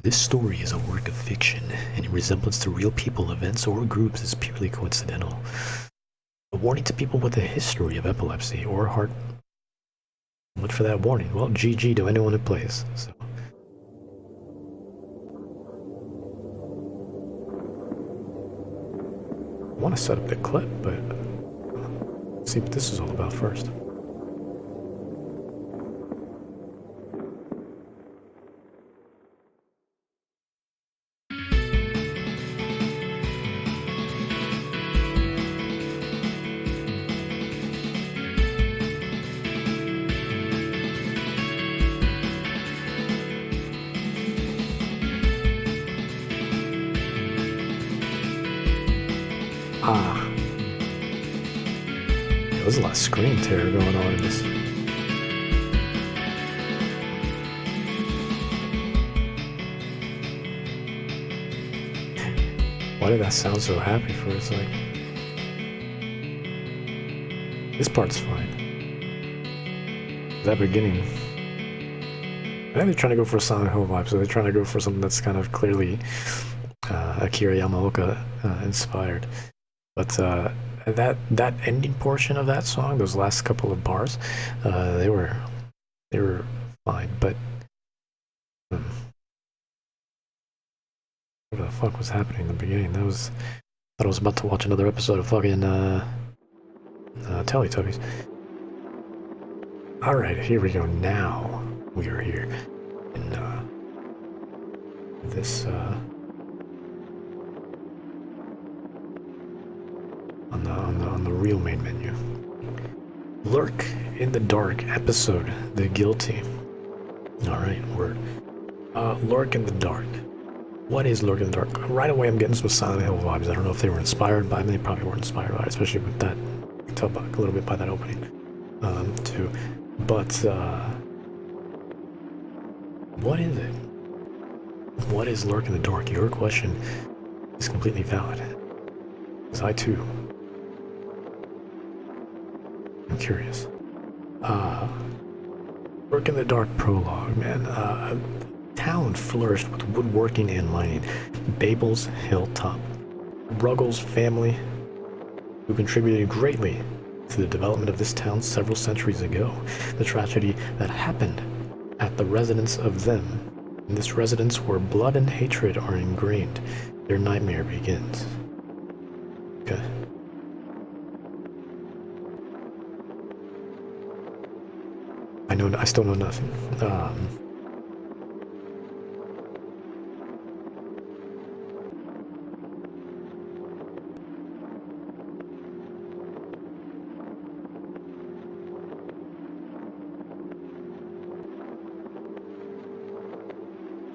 This story is a work of fiction. Any resemblance to real people, events, or groups is purely coincidental. A warning to people with a history of epilepsy or heart. Much for that warning. Well, GG to anyone who plays. So. I want to set up the clip, but let's see what this is all about first. There's a lot of screen terror going on in this. Why did that sound so happy for a second? This part's fine. That beginning. I think they're trying to go for a Silent Hill vibe, so they're trying to go for something that's kind of clearly Akira Yamaoka inspired. But that ending portion of that song, those last couple of bars, they were fine. But what the fuck was happening in the beginning? I thought I was about to watch another episode of fucking Teletubbies. All right, here we go. Now we are here in this. On the real main menu. Lurk in the Dark episode, The Guilty. Alright, word. Lurk in the Dark. What is Lurk in the Dark? Right away I'm getting some Silent Hill vibes. I don't know if they were inspired by them. They probably weren't inspired by it, especially with that. You can tell a little bit by that opening, too. But, what is it? What is Lurk in the Dark? Your question is completely valid. Because I, too, I'm curious. Lurk in the Dark prologue, man. Town flourished with woodworking and mining. Babel's hilltop. Ruggles family, who contributed greatly to the development of this town several centuries ago. The tragedy that happened at the residence of them. In this residence where blood and hatred are ingrained, their nightmare begins. Okay. I still know nothing.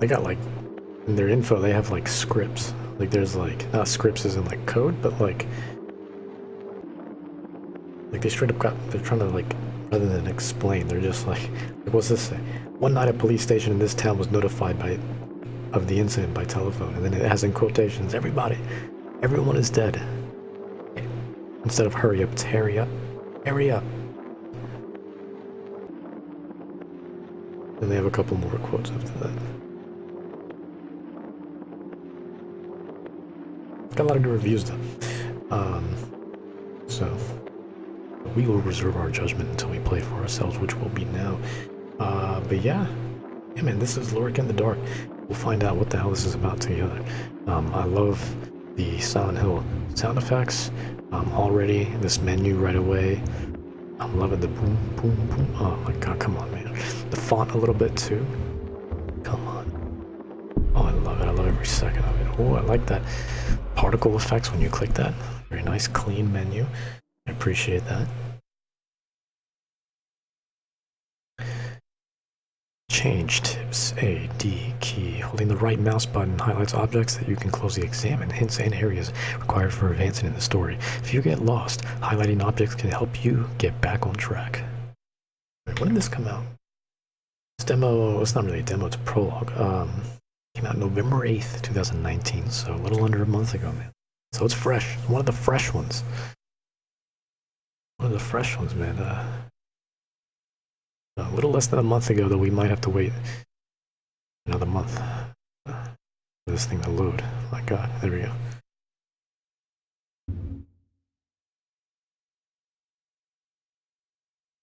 They got like, in their info, they have like scripts. Like there's like, not scripts as in like code, but like they straight up they're trying to like, rather than explain, they're just like what's this say? One night a police station in this town was notified of the incident by telephone, and then it has in quotations, everyone is dead. Instead of hurry up, it's hurry up. Hurry up. And they have a couple more quotes after that. Got a lot of good reviews though. So we will reserve our judgment until we play for ourselves, which will be now. But yeah, man, this is Lurk in the Dark. We'll find out what the hell this is about together. I love the Silent Hill sound effects. Already this menu right away. I'm loving the boom, boom, boom. Oh my god, come on, man. The font a little bit too. Come on. Oh, I love it. I love every second of it. Oh, I like that particle effects when you click that. Very nice, clean menu. I appreciate that. Change tips. A, D key. Holding the right mouse button highlights objects that you can closely examine, hints and areas required for advancing in the story. If you get lost, highlighting objects can help you get back on track. When did this come out? This demo, it's not really a demo, it's a prologue. Came out November 8th, 2019, so a little under a month ago, man. So it's fresh. One of the fresh ones. One of the fresh ones, man. A little less than a month ago, though we might have to wait another month. this thing to load. My god, there we go.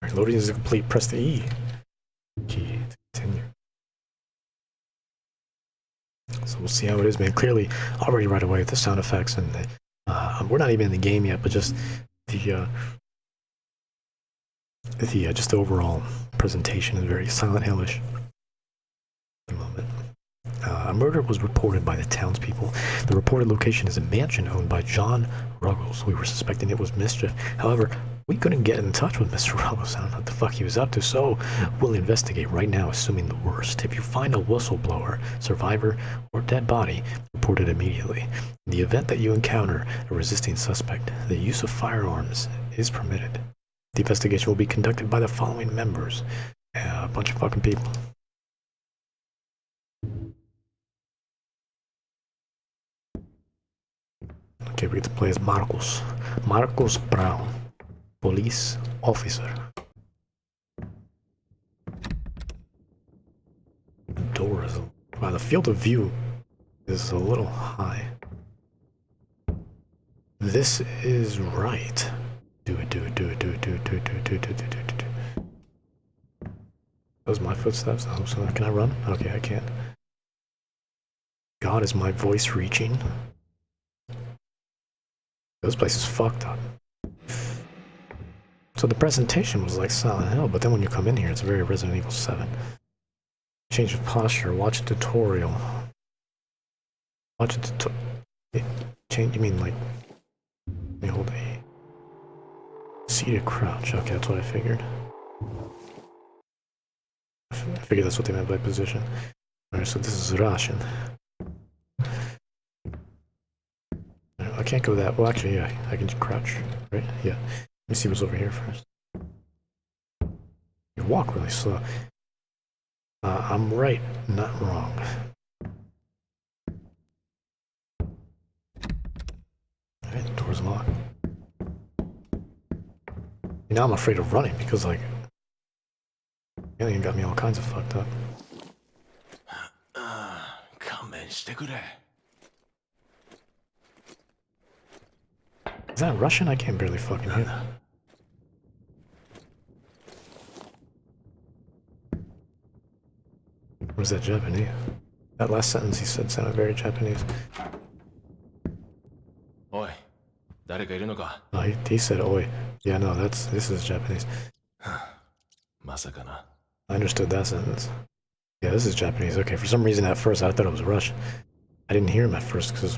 Alright, loading is complete. Press the E key to continue. So we'll see how it is, man. Clearly, already right away with the sound effects, and we're not even in the game yet, but just the just the overall presentation is very Silent Hillish at the moment. A murder was reported by the townspeople. The reported location is a mansion owned by John Ruggles. We were suspecting it was mischief. However, we couldn't get in touch with Mr. Ruggles. I don't know what the fuck he was up to, so we'll investigate right now, assuming the worst. If you find a whistleblower, survivor, or dead body, report it immediately. In the event that you encounter a resisting suspect, the use of firearms is permitted. The investigation will be conducted by the following members. A bunch of fucking people. Okay, we get to play as Marcos. Marcos Brown, police officer. The door is... Wow, the field of view is a little high. This is right. Do it, do it, do it, do it, do it, do it, do it, do it, do it, do it, do it. Those my footsteps? I hope so. Can I run? Okay, I can. God, is my voice reaching? This place is fucked up. So the presentation was like Silent Hill, but then when you come in here, it's very Resident Evil 7. Change of posture, watch a tutorial. Watch a tutorial. Change, you mean like... Let me hold A. Seated crouch, okay, that's what I figured. I figured that's what they meant by position. Alright, so this is Russian. I can't go that well. Actually, yeah, I can just crouch, right? Yeah. Let me see what's over here first. You walk really slow. I'm right, not wrong. Alright, the door's locked. You know, I'm afraid of running because, like, the alien got me all kinds of fucked up. Is that Russian? I can't barely fucking hear. Or was that Japanese? That last sentence he said sounded very Japanese. Oi, No, he said oi. Yeah, no, this is Japanese. Masakana. I understood that sentence. Yeah, this is Japanese. Okay, for some reason at first I thought it was Russian. I didn't hear him at first because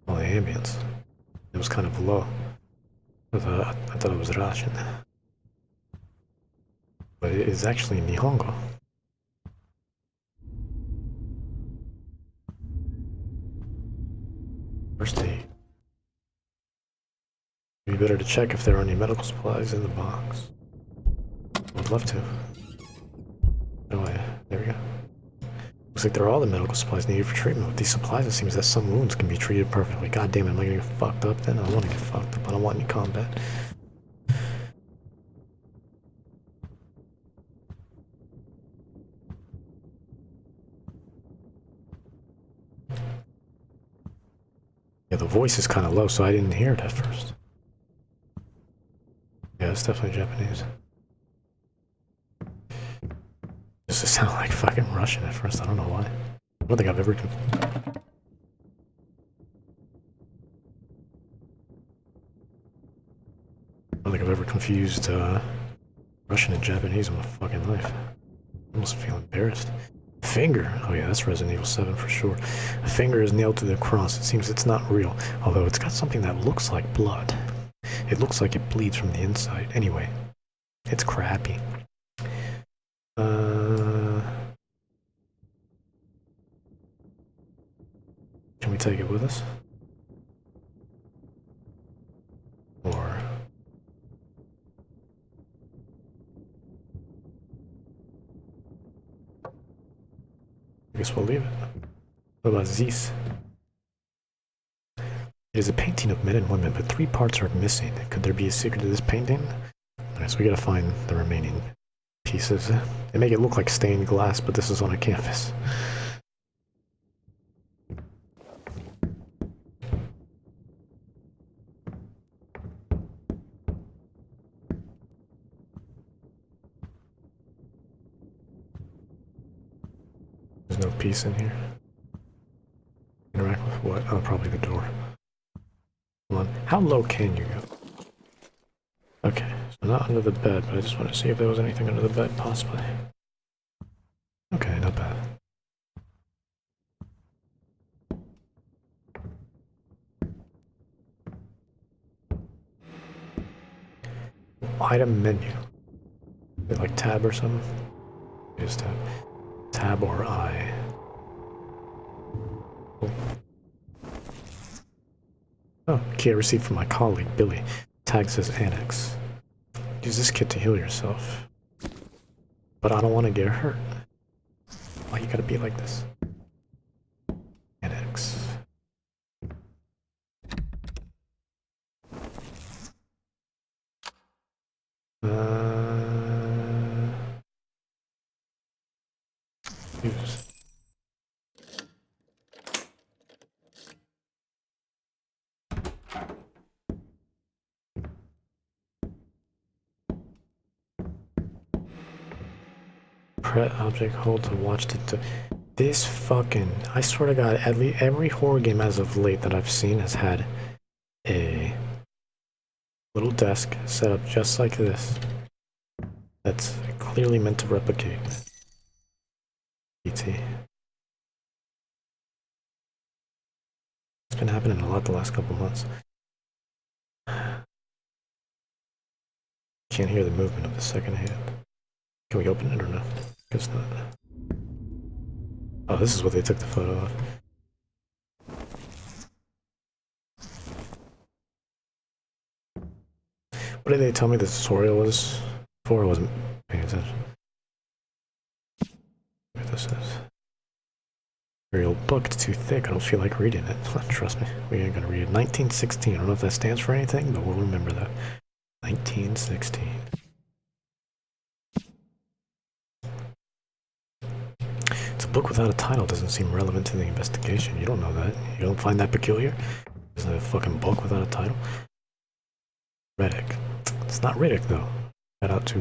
all the ambience. It was kind of low. I thought it was Russian. But it is actually Nihongo. First aid. It'd be better to check if there are any medical supplies in the box. I'd love to. Oh yeah, there we go. Looks like there are all the medical supplies needed for treatment. With these supplies, it seems that some wounds can be treated perfectly. God damn it, am I gonna get fucked up then? I don't want to get fucked up. I don't want any combat. Yeah, the voice is kind of low, so I didn't hear it at first. Yeah, it's definitely Japanese. Does it sound like fucking Russian at first? I don't know why. I don't think I've ever... confused Russian and Japanese in my fucking life. I almost feel embarrassed. Finger. Oh yeah, that's Resident Evil 7 for sure. A finger is nailed to the cross. It seems it's not real, although it's got something that looks like blood. It looks like it bleeds from the inside. Anyway, it's crappy. Can we take it with us? Or... I guess we'll leave it. What about this? It is a painting of men and women, but 3 parts are missing. Could there be a secret to this painting? Alright, so we gotta find the remaining pieces. They make it look like stained glass, but this is on a canvas. There's no peace in here. Interact with what? Oh, probably the door. Hold on. How low can you go? Okay, so not under the bed, but I just want to see if there was anything under the bed, possibly. Okay, not bad. Item menu. Is it like tab or something? It is tab. Tab or I. Oh, key I received from my colleague, Billy. Tag says annex. Use this kit to heal yourself. But I don't want to get hurt. Why you gotta be like this? Annex. Use. Press object hold to watch the. This fucking. I swear to God, at least every horror game as of late that I've seen has had a little desk set up just like this. That's clearly meant to replicate ET. It's been happening a lot the last couple months. Can't hear the movement of the second hand. Can we open it or no? Guess not. Oh, this is what they took the photo of. What did they tell me the tutorial was for? I wasn't paying attention. What this is. Very old book, it's too thick, I don't feel like reading it. Trust me, we ain't gonna read it. 1916, I don't know if that stands for anything, but we'll remember that. 1916. It's a book without a title, doesn't seem relevant to the investigation. You don't know that. You don't find that peculiar? Is it a fucking book without a title? Riddick. It's not Riddick, though. Shout out to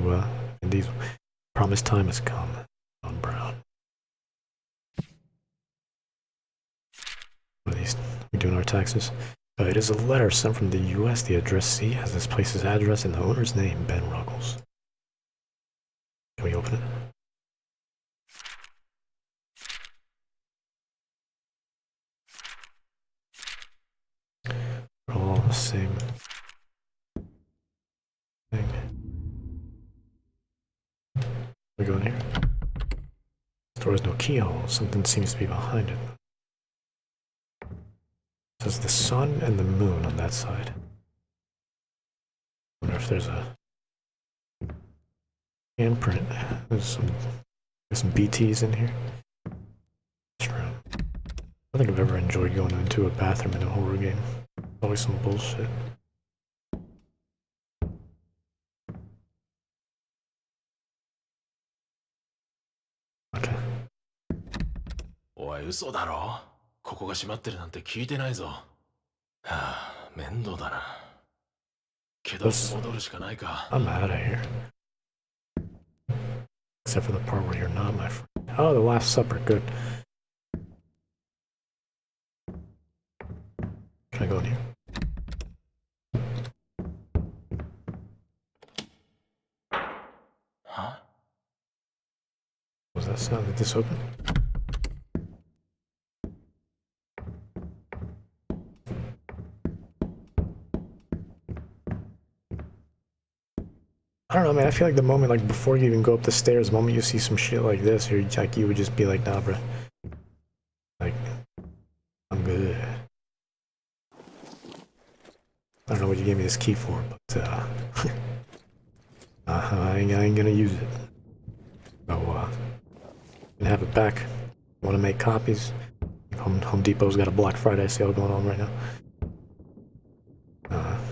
Vin Diesel. Promised time has come. On Brown. What are these? We doing our taxes? It is a letter sent from the U.S. The addressee has this place's address and the owner's name, Ben Ruggles. Can we open it? We're all the same thing. We go in here. This door has no keyhole. Something seems to be behind it. It says the sun and the moon on that side. I wonder if there's a handprint. There's some BTs in here. I don't think I've ever enjoyed going into a bathroom in a horror game. Always some bullshit. Okay. おい、嘘だろ？ここが閉まってるなんて聞いてないぞ。はあ、面倒だな。けど戻るしかないか。I'm out of here. Except for the part where you're not my friend. Oh, the Last Supper. Good. Can I go in here? Huh? Was that sound? Did this open? I don't know, man. I feel like the moment, like before you even go up the stairs, the moment you see some shit like this, you're like, you would just be like, nah, bro. Like, I'm good. I don't know what you gave me this key for, but I ain't gonna use it. So, gonna have it back. Want to make copies? Home Depot's got a Black Friday sale going on right now.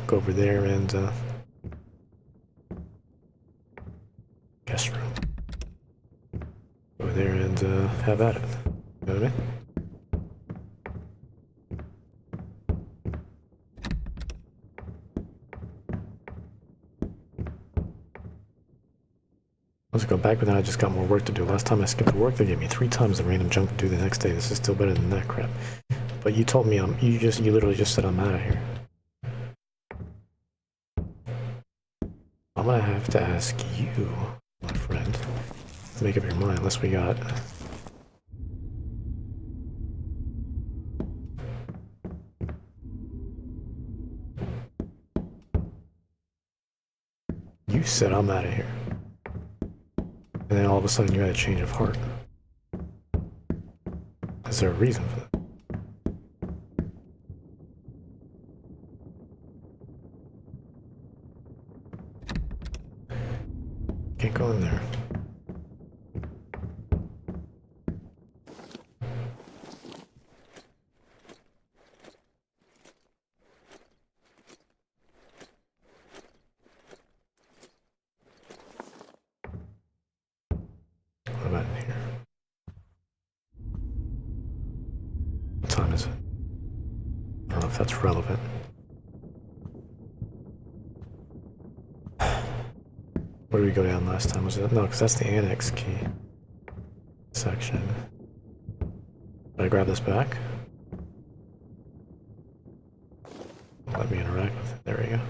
Go over there and guest room. Go over there and have at it. You know what I mean? Let's go back, but then I just got more work to do. Last time I skipped work, they gave me 3 times the random junk to do the next day. This is still better than that crap. But you told me you literally just said I'm out of here. I'm gonna have to ask you, my friend, to make up your mind, unless we got... You said I'm out of here. And then all of a sudden you had a change of heart. Is there a reason for that? Can't go in there. What about in here? What time is it? I don't know if that's relevant. Where did we go down last time? Was it? No, because that's the annex key section. Did I grab this back? Let me interact with it. There we go.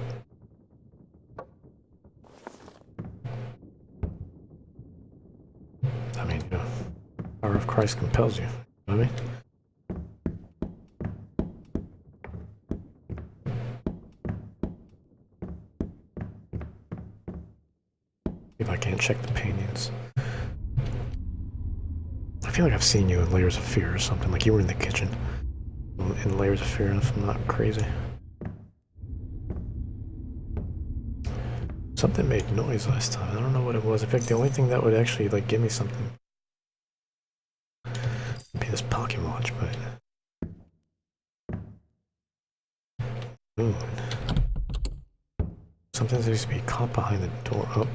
I mean, you know, power of Christ compels you. You know what I mean? If I can't check the paintings. I feel like I've seen you in Layers of Fear or something, like you were in the kitchen in Layers of Fear, if I'm not crazy. Something made noise last time. I don't know what it was. In fact, the only thing that would actually like give me something would be this pocket watch, but moon. Something that used to be caught behind the door. Oh.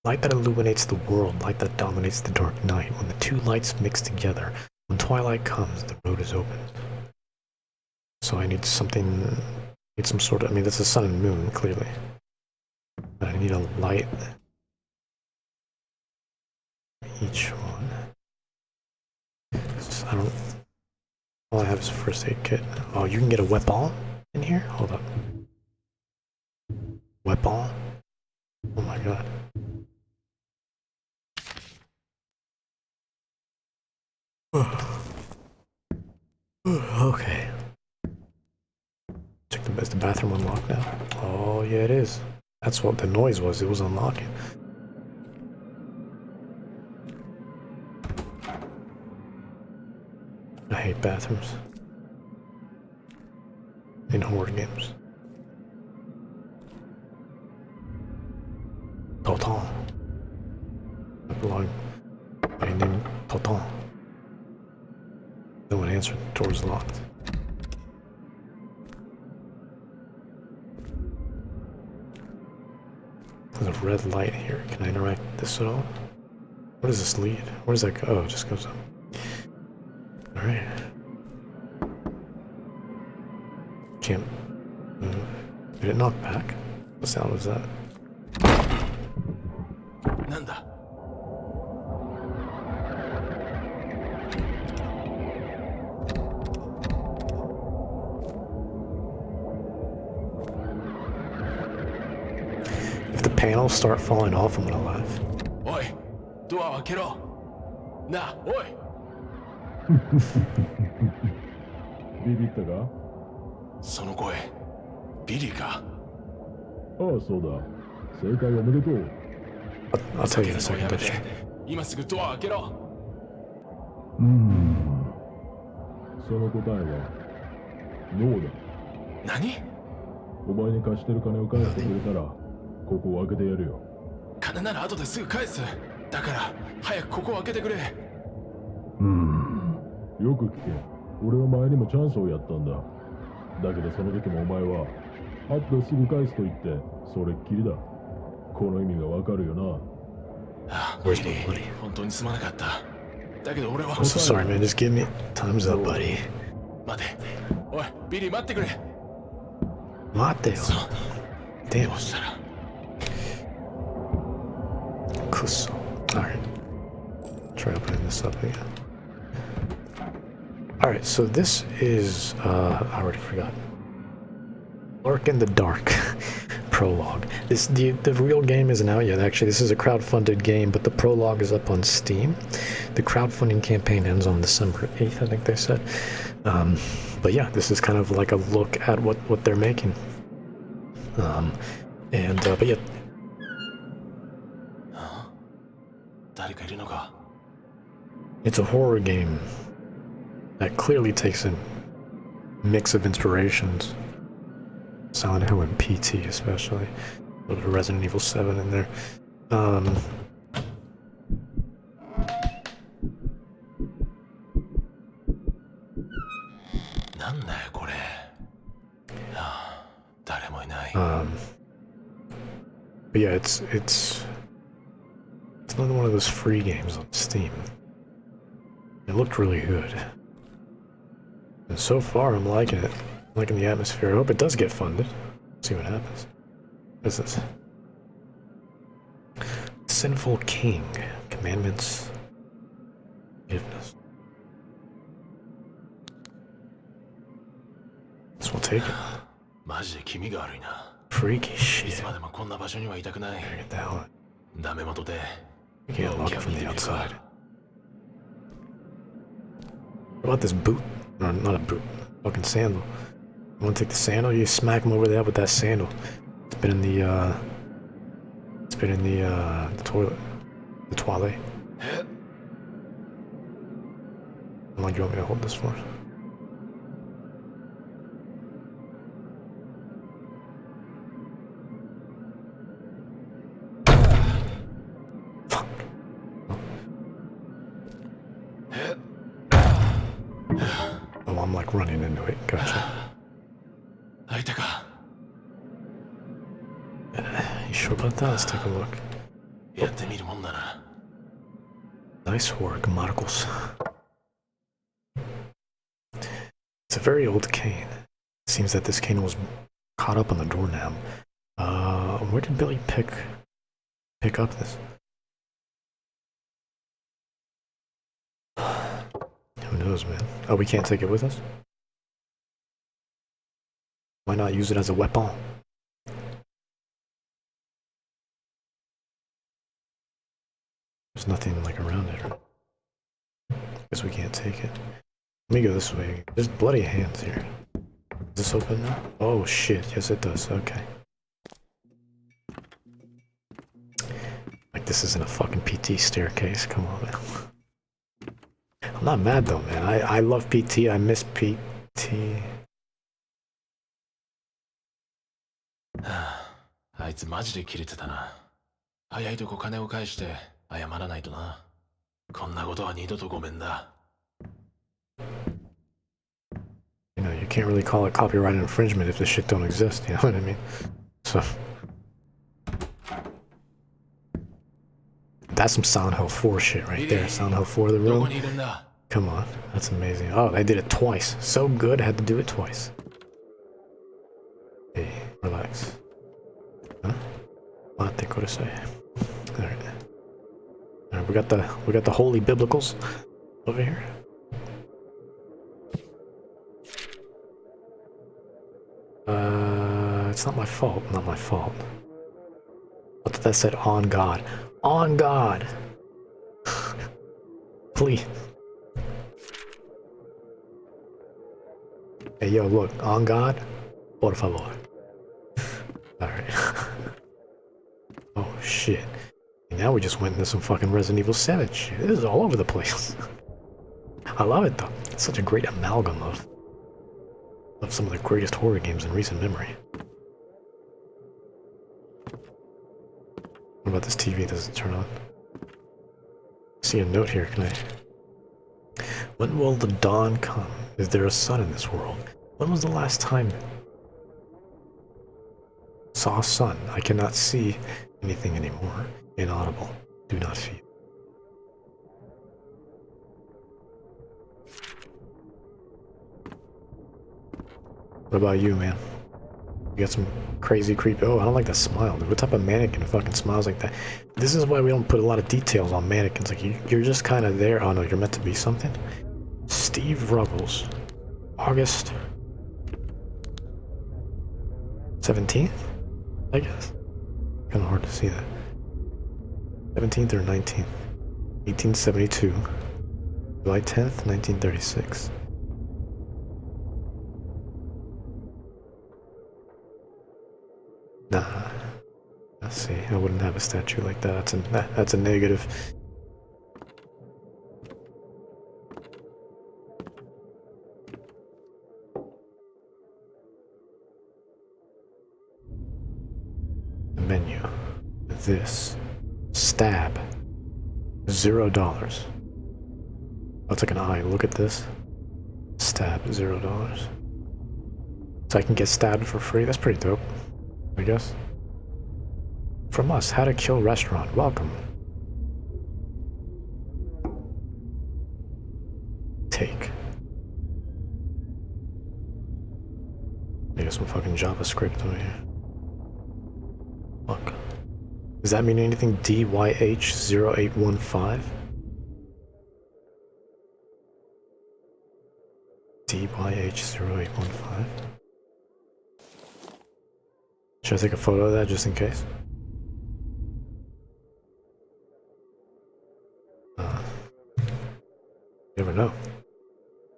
Light that illuminates the world, light that dominates the dark night. When the two lights mix together, when twilight comes, the road is open. So I need something, need some sort of, I mean, that's the sun and moon, clearly. But I need a light. Each one. I don't, all I have is a first aid kit. Oh, you can get a weapon in here? Hold up. Weapon? Oh my god. Okay. Check is the bathroom unlocked now? Oh yeah, it is. That's what the noise was. It was unlocking. I hate bathrooms in horror games. Toton. I belong. I named Toton. No one answered. The door's locked. There's a red light here. Can I interact with this at all? Where does this lead? Where does that go? Oh, it just goes up. Alright. Can't move. Did it knock back? What sound was that? Nanda. If the panels start falling off, I'm gonna laugh. Oi, door 開けろ。なあ、おい。ビビったか？その声、ビリーか。ああ、そうだ。正解おめでとう。I'll tell you in a second, bitch. 今すぐドア開けろ。その答えはノーだ。何？お前に貸してる金を返してくれたら、ここを開けてやるよ。金なら後ですぐ返す。だから早くここを開けてくれ。よく聞け。俺は前にもチャンスをやったんだ。だけどその時もお前は後ですぐ返すと言ってそれっきりだ。この意味がわかるよな。ああ、 Where's my money? 本当にすまなかった。だけど俺は I'm so sorry, man. Just give me time's up, buddy. 待て。おい、ビリー待ってくれ。待ってよ。そう。 Damn. どうしたら。Kuso. Alright. Try opening this up again. Alright, so this is, I already forgot. Lurk in the Dark. Prologue. The real game isn't out yet, actually. This is a crowdfunded game, but the prologue is up on Steam. The crowdfunding campaign ends on December 8th, I think they said. But yeah, this is kind of like a look at what they're making. But yeah. It's a horror game that clearly takes a mix of inspirations. Silent Hill and PT especially. A little bit of Resident Evil 7 in there. But yeah, it's another one of those free games on Steam. It looked really good. And so far I'm liking it. I'm liking the atmosphere. I hope it does get funded. See what happens. What is this? Sinful King. Commandments. Forgiveness. This will take it. Freaky shit. Gotta get the hell out. You can't unlock it from the outside. What about this boot? No, not a boot. Fucking sandal. You wanna take the sandal? You smack him over the head with that sandal. It's been in the toilet. The toilet. How long do you want me to hold this for? Oh, I'm like running into it. Gotcha. You sure about that? Let's take a look. Nice work, Marcos. It's a very old cane. It seems that this cane was caught up on the doorknob. Where did Billy pick up this? Who knows, man? Oh, we can't take it with us? Why not use it as a weapon? There's nothing like around it. Guess we can't take it. Let me go this way. There's bloody hands here. Does this open now? Oh shit, yes it does, okay. Like this isn't a fucking PT staircase, come on man. I'm not mad though, man. I love PT, I miss PT. あいつマジでキレてたな。早いとこ金を返して謝らないとな。こんなことは二度とごめんだ。You know, you can't really call it copyright infringement if this shit don't exist, you know what I mean? So... That's some Silent Hill 4 shit right there. Silent Hill 4 the room. Come on, that's amazing. Oh, I did it twice. So good, I had to do it twice. Hey, relax. Huh? Mate kurasai. Alright. Alright, we got the holy biblicals over here. It's not my fault, not my fault. But that said on God. On God! Please. Hey yo, look, on God? Por favor. Alright. Oh shit. And now we just went into some fucking Resident Evil 7 shit. This is all over the place. I love it though. It's such a great amalgam of some of the greatest horror games in recent memory. What about this TV? Does it turn on? I see a note here, can I? When will the dawn come? Is there a sun in this world? When was the last time saw a sun? I cannot see anything anymore. Inaudible. Do not feel. What about you, man? You got some crazy creep. Oh, I don't like that smile. Dude. What type of mannequin fucking smiles like that? This is why we don't put a lot of details on mannequins. Like you're just kind of there. Oh no, you're meant to be something. Steve Ruggles, August 17th, I guess. Kind of hard to see that. 17th or 19th, 1872, July 10th, 1936. Nah. Let's see. I wouldn't have a statue like that. That's a negative. The menu. This. Stab. $0. That's like an eye. Look at this. Stab. $0. So I can get stabbed for free. That's pretty dope, I guess. From us, How to Kill Restaurant. Welcome. Take. I got some fucking JavaScript over here. Look. Does that mean anything? DYH0815? DYH0815? Should I take a photo of that just in case? You never know.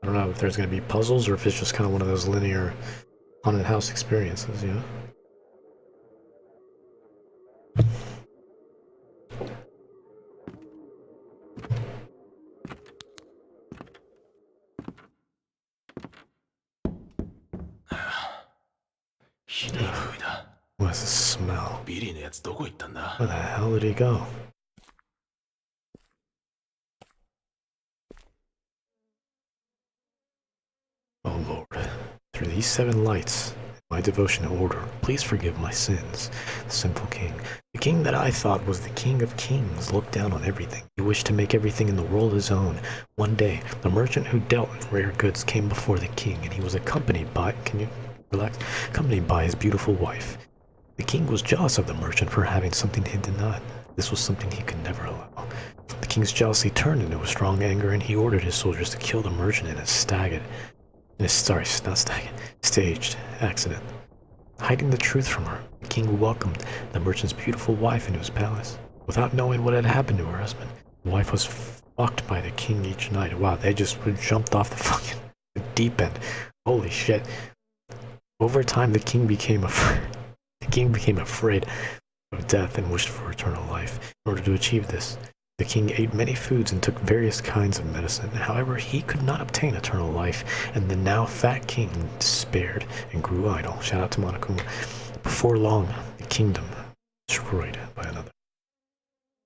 I don't know if there's going to be puzzles or if it's just kind of one of those linear haunted house experiences, you know? What is this smell? Where the hell did he go? Oh Lord, through these 7 lights, my devotion to order, please forgive my sins. The sinful king, the king that I thought was the king of kings, looked down on everything. He wished to make everything in the world his own. One day, the merchant who dealt in rare goods came before the king, and he was accompanied by, can you relax? Accompanied by his beautiful wife. The king was jealous of the merchant for having something he did not. This was something he could never allow. The king's jealousy turned into a strong anger, and he ordered his soldiers to kill the merchant in a staggered staged accident. Hiding the truth from her, the king welcomed the merchant's beautiful wife into his palace. Without knowing what had happened to her husband, the wife was fucked by the king each night. Wow, they just jumped off the fucking deep end. Holy shit. Over time, the king became afraid of death and wished for eternal life. In order to achieve this, the king ate many foods and took various kinds of medicine. However, he could not obtain eternal life, and the now fat king despaired and grew idle. Shout out to Monokuma. Before long, the kingdom destroyed by another.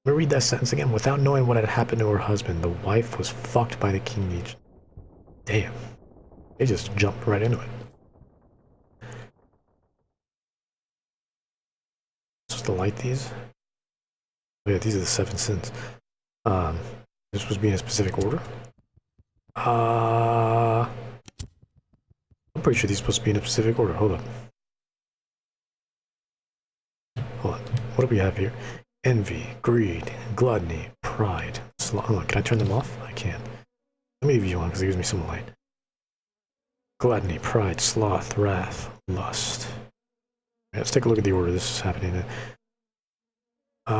Let me read that sentence again. Without knowing what had happened to her husband, the wife was fucked by the king each. Damn. They just jumped right into it. Supposed to light these? Oh yeah, these are the 7 sins. This supposed to be in a specific order? I'm pretty sure these are supposed to be in a specific order. Hold on. What do we have here? Envy, greed, gluttony, pride, sloth. Hold on, can I turn them off? I can. Let me leave you on because it gives me some light. Gluttony, pride, sloth, wrath, lust. Right, let's take a look at the order this is happening in.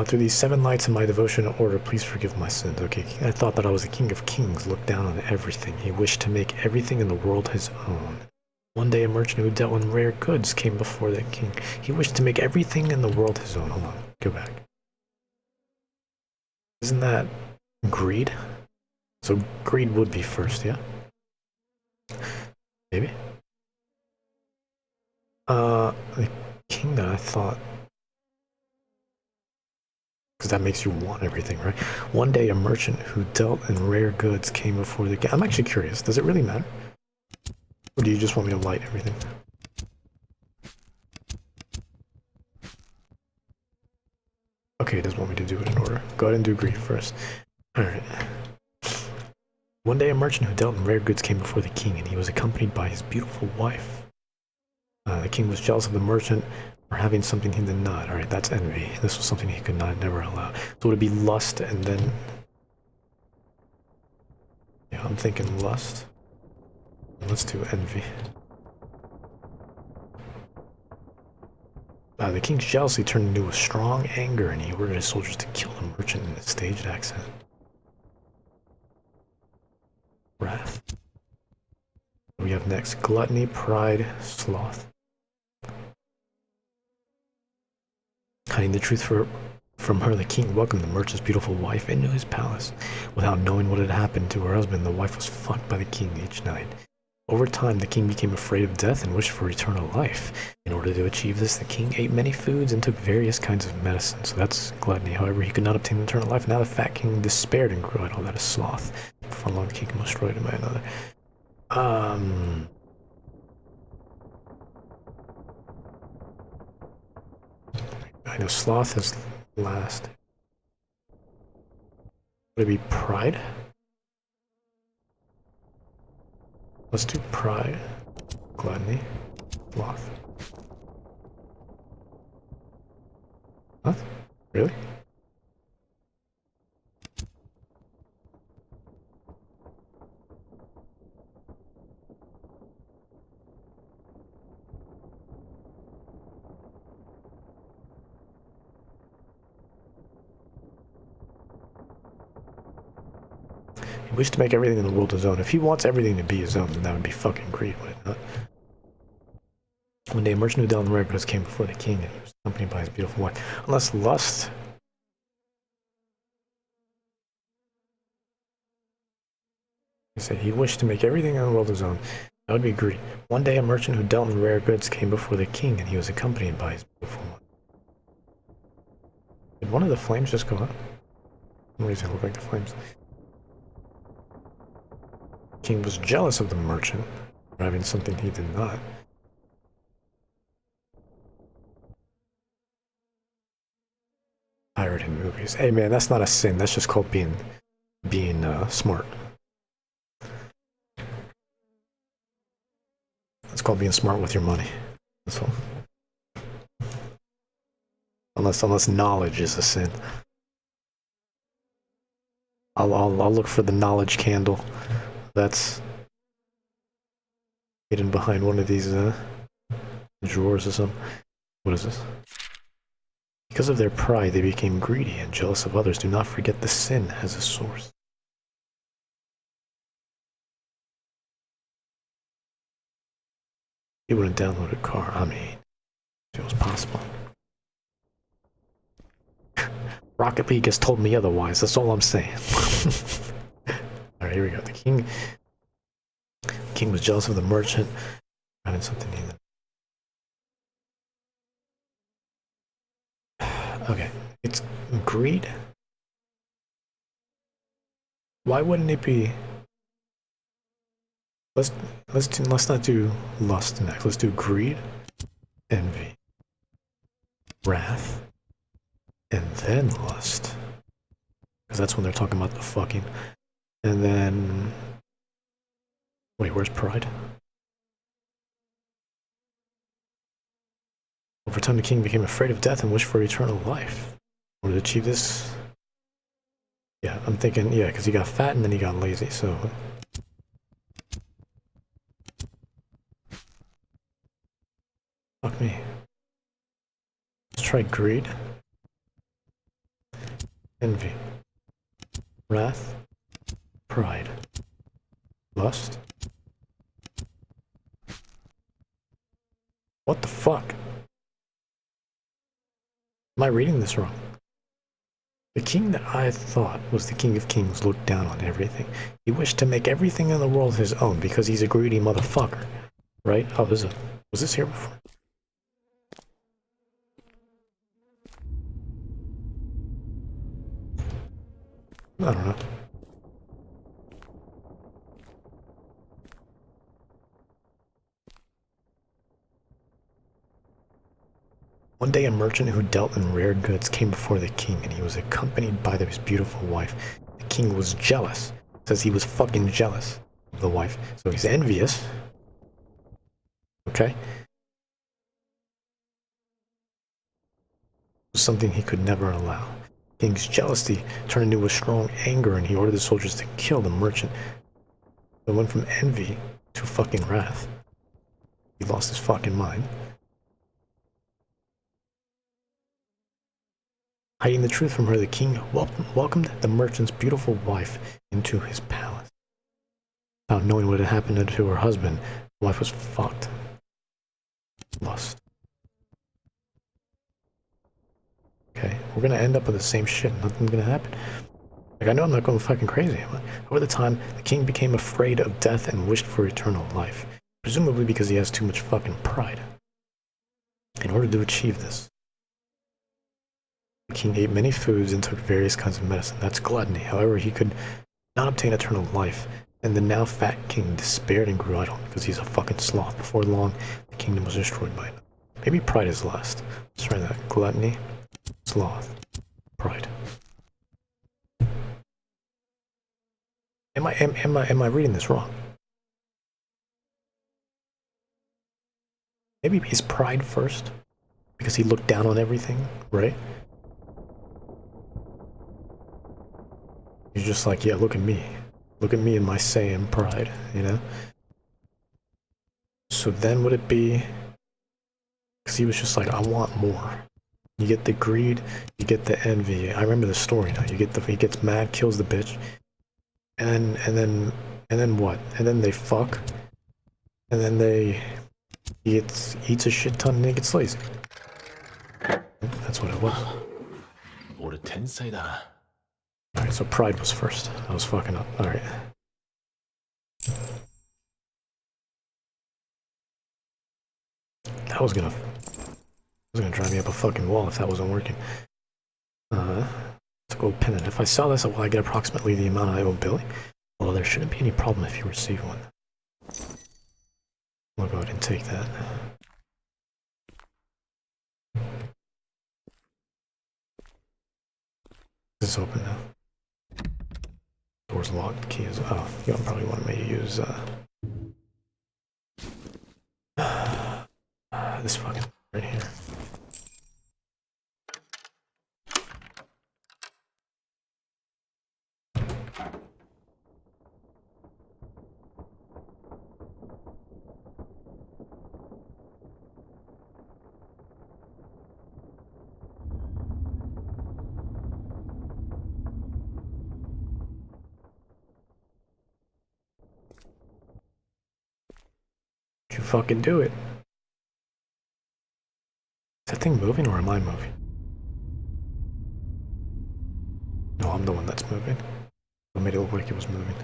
Through these 7 lights in my devotion and order, please forgive my sins. Okay, I thought that I was the king of kings, looked down on everything. He wished to make everything in the world his own. One day, a merchant who dealt in rare goods came before the king. He wished to make everything in the world his own. Hold on, go back. Isn't that greed? So greed would be first, yeah? Maybe? The king that I thought... Because that makes you want everything, right? One day, a merchant who dealt in rare goods came before the king. I'm actually curious. Does it really matter? Or do you just want me to light everything? Okay, it doesn't want me to do it in order. Go ahead and do greed first. Alright. One day, a merchant who dealt in rare goods came before the king, and he was accompanied by his beautiful wife. The king was jealous of the merchant for having something he did not. Alright, that's envy. This was something he could not never allow. So would it be lust and then... Yeah, I'm thinking lust. Let's do envy. The king's jealousy turned into a strong anger, and he ordered his soldiers to kill the merchant in a staged accent. Wrath. We have next gluttony, pride, sloth. Hiding the truth from her, the king welcomed the merchant's beautiful wife into his palace. Without knowing what had happened to her husband, the wife was fucked by the king each night. Over time, the king became afraid of death and wished for eternal life. In order to achieve this, the king ate many foods and took various kinds of medicine. So that's gluttony. However, he could not obtain eternal life. Now the fat king despaired and grew idle. That is sloth. For long, the king was destroyed by another. I know sloth is last. Would it be pride? Let's do pride, gluttony, sloth. What? Really? He wished to make everything in the world his own. If he wants everything to be his own, then that would be fucking greed, would it not? One day, a merchant who dealt in rare goods came before the king, and he was accompanied by his beautiful wife. Unless lust... He said he wished to make everything in the world his own. That would be greed. One day, a merchant who dealt in rare goods came before the king, and he was accompanied by his beautiful wife. Did one of the flames just go up? For some reason, it looked like the flames. The king was jealous of the merchant for having something he did not. Pirate in movies. Hey man, that's not a sin. That's just called being smart. It's called being smart with your money. That's all. Unless knowledge is a sin. I'll look for the knowledge candle that's hidden behind one of these drawers or something. What is this? Because of their pride, they became greedy and jealous of others. Do not forget the sin has a source. He wouldn't download a car. I mean, if it was possible. Rocket League has told me otherwise. That's all I'm saying. Alright, here we go. The king was jealous of the merchant having something either. Okay, it's greed. Why wouldn't it be? Let's not do lust next. Let's do greed, envy, wrath, and then lust. Because that's when they're talking about the fucking. And then wait, where's pride? Over time, the king became afraid of death and wished for eternal life. In order to achieve this, yeah, I'm thinking, yeah, because he got fat and then he got lazy, so. Fuck me. Let's try greed, envy, wrath, pride, lust. What the fuck? Am I reading this wrong? The king that I thought was the king of kings looked down on everything. He wished to make everything in the world his own because he's a greedy motherfucker. Right? Oh, was this here before? I don't know. One day a merchant who dealt in rare goods came before the king, and he was accompanied by his beautiful wife. The king was jealous. It says he was fucking jealous of the wife. So he's envious. Okay? was something he could never allow. The king's jealousy turned into a strong anger, and he ordered the soldiers to kill the merchant. It went from envy to fucking wrath. He lost his fucking mind. Hiding the truth from her, the king welcomed the merchant's beautiful wife into his palace. Without knowing what had happened to her husband, the wife was fucked. Lost. Okay, we're gonna end up with the same shit. Nothing's gonna happen. Like, I know I'm not going fucking crazy. Over the time, the king became afraid of death and wished for eternal life. Presumably because he has too much fucking pride. In order to achieve this, the king ate many foods and took various kinds of medicine. That's gluttony. However, he could not obtain eternal life, and the now fat king despaired and grew idle because he's a fucking sloth. Before long, the kingdom was destroyed by him. Maybe pride is last. Let's try that. Gluttony, sloth, pride. Am I reading this wrong? Maybe he's pride first because he looked down on everything, right? He's just like, yeah, look at me. Look at me and my say and pride, you know? So then would it be... Because he was just like, I want more. You get the greed, you get the envy. I remember the story now. You get the... He gets mad, kills the bitch. And then what? And then they fuck. And then he eats a shit ton and he gets lazy. That's what it was. Alright, so pride was first. I was fucking up. Alright. That was gonna drive me up a fucking wall if that wasn't working. It's a gold pendant. If I sell this, will I get approximately the amount I owe Billy? Well, there shouldn't be any problem if you receive one. We'll go ahead and take that. This is open now. Door's locked. Key is... Oh, you probably want me to use, this fucking right here. You fucking do it. Is that thing moving or am I moving? No, I'm the one that's moving. I made it look like it was moving.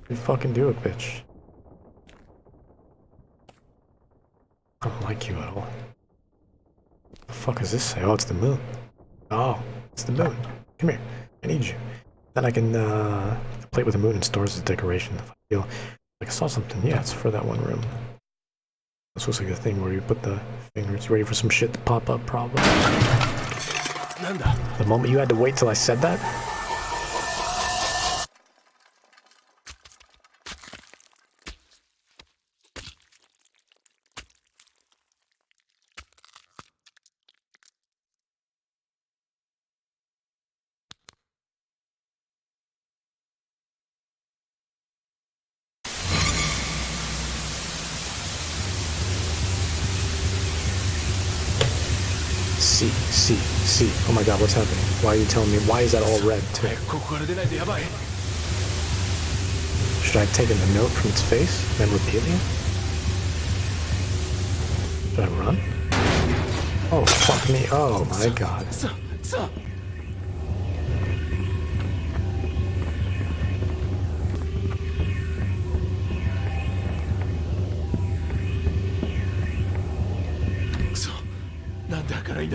You fucking do it, bitch. I don't like you at all. What the fuck does this say? Oh, it's the moon. Oh, it's the moon. Come here. I need you. Then I can play with the moon and stars as decoration if I feel like I saw something. Yeah, it's for that one room. This looks like the thing where you put the fingers. You ready for some shit to pop up, probably? The moment you had to wait till I said that? See. Oh my god, what's happening? Why are you telling me? Why is that all red, too? Should I have taken the note from its face? Memorabilia? Should I run? Oh, fuck me. Oh my god.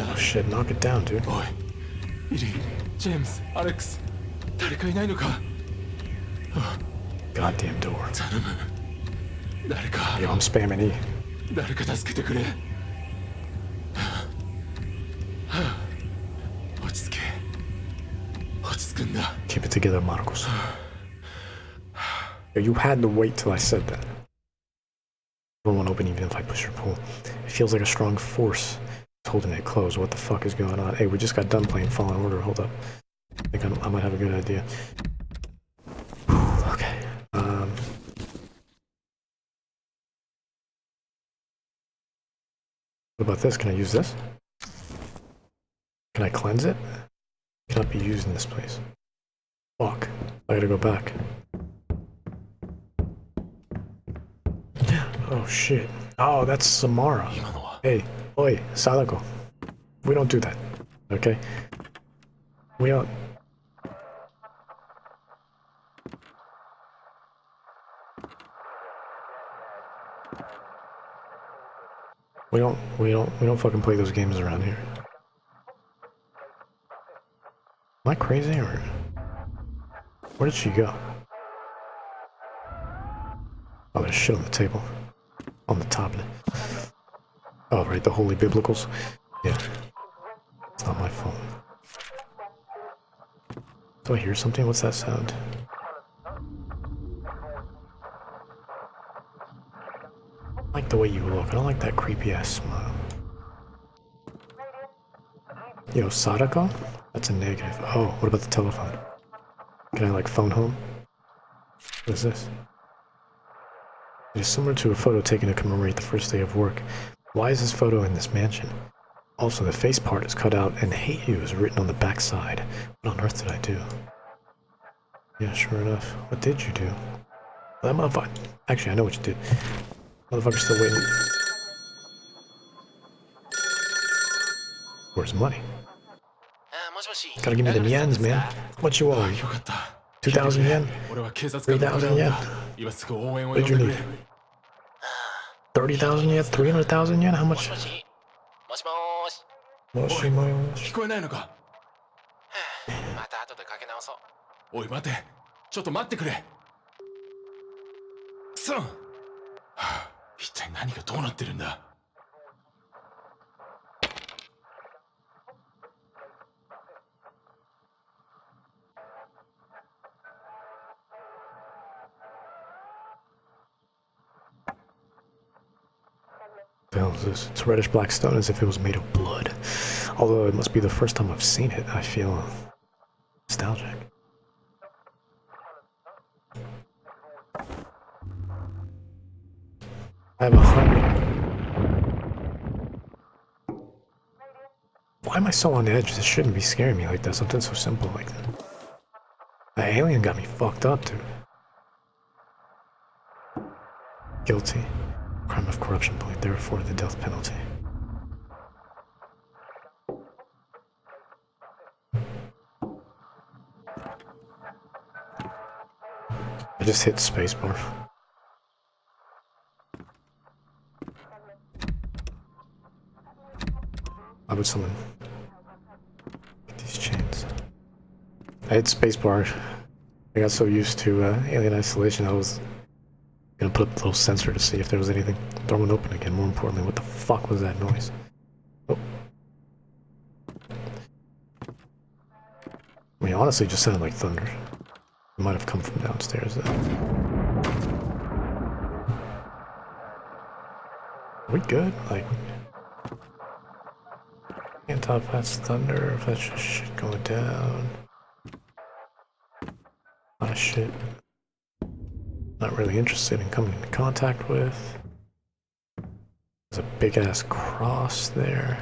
Oh shit, knock it down, dude. Goddamn door. Yo, I'm spamming E. Keep it together, Marcos. Yo, you had to wait till I said that. Door won't open even if I push or pull. It feels like a strong force is holding it closed. What the fuck is going on? Hey, we just got done playing Fallen Order. Hold up. I think I might have a good idea. Okay. What about this? Can I use this? Can I cleanse it? Cannot be used in this place. Fuck. I gotta go back. Oh shit. Oh, that's Samara. Hey, oi, Sadako. We don't do that. Okay? We don't. We don't fucking play those games around here. Am I crazy or where did she go? Oh, there's shit on the table. On the top of it. Oh, right, the holy biblicals. Yeah. It's not my phone. Do I hear something? What's that sound? I like the way you look. I don't like that creepy ass smile. Yo, Sadako? That's a negative. Oh, what about the telephone? Can I like phone home? What is this? It is similar to a photo taken to commemorate the first day of work. Why is this photo in this mansion? Also, the face part is cut out and "Hate You" is written on the back side. What on earth did I do? Yeah, sure enough. What did you do? That motherfucker. Actually, I know what you did. Motherfucker's still waiting. Where's the money? Gotta give me them yens, man. How much you owe? 2,000 yen? 3,000 yen? What did you need? 30,000 yen? 300,000 yen? How much? もしもし。聞こえないのか。また後でかけ直そう。おい待て。ちょっと待ってくれ。くそ。一体何がどうなってるんだ。What the hell is this? It's reddish black stone as if it was made of blood. Although it must be the first time I've seen it, I feel nostalgic. I have 100. Why am I so on edge? This shouldn't be scaring me like that. Something so simple like that. That alien got me fucked up, dude. Guilty. Crime of corruption point, therefore the death penalty. I just hit spacebar. I would summon these chains. I hit spacebar. I got so used to alien isolation, I was gonna put up a little sensor to see if there was anything. Throw it open again. More importantly, what the fuck was that noise? Oh. I mean, honestly, it just sounded like thunder. It might have come from downstairs, though. Are we good? Like, can't tell if that's thunder or if that's just shit going down. A lot of shit. Not really interested in coming into contact with. There's a big ass cross there.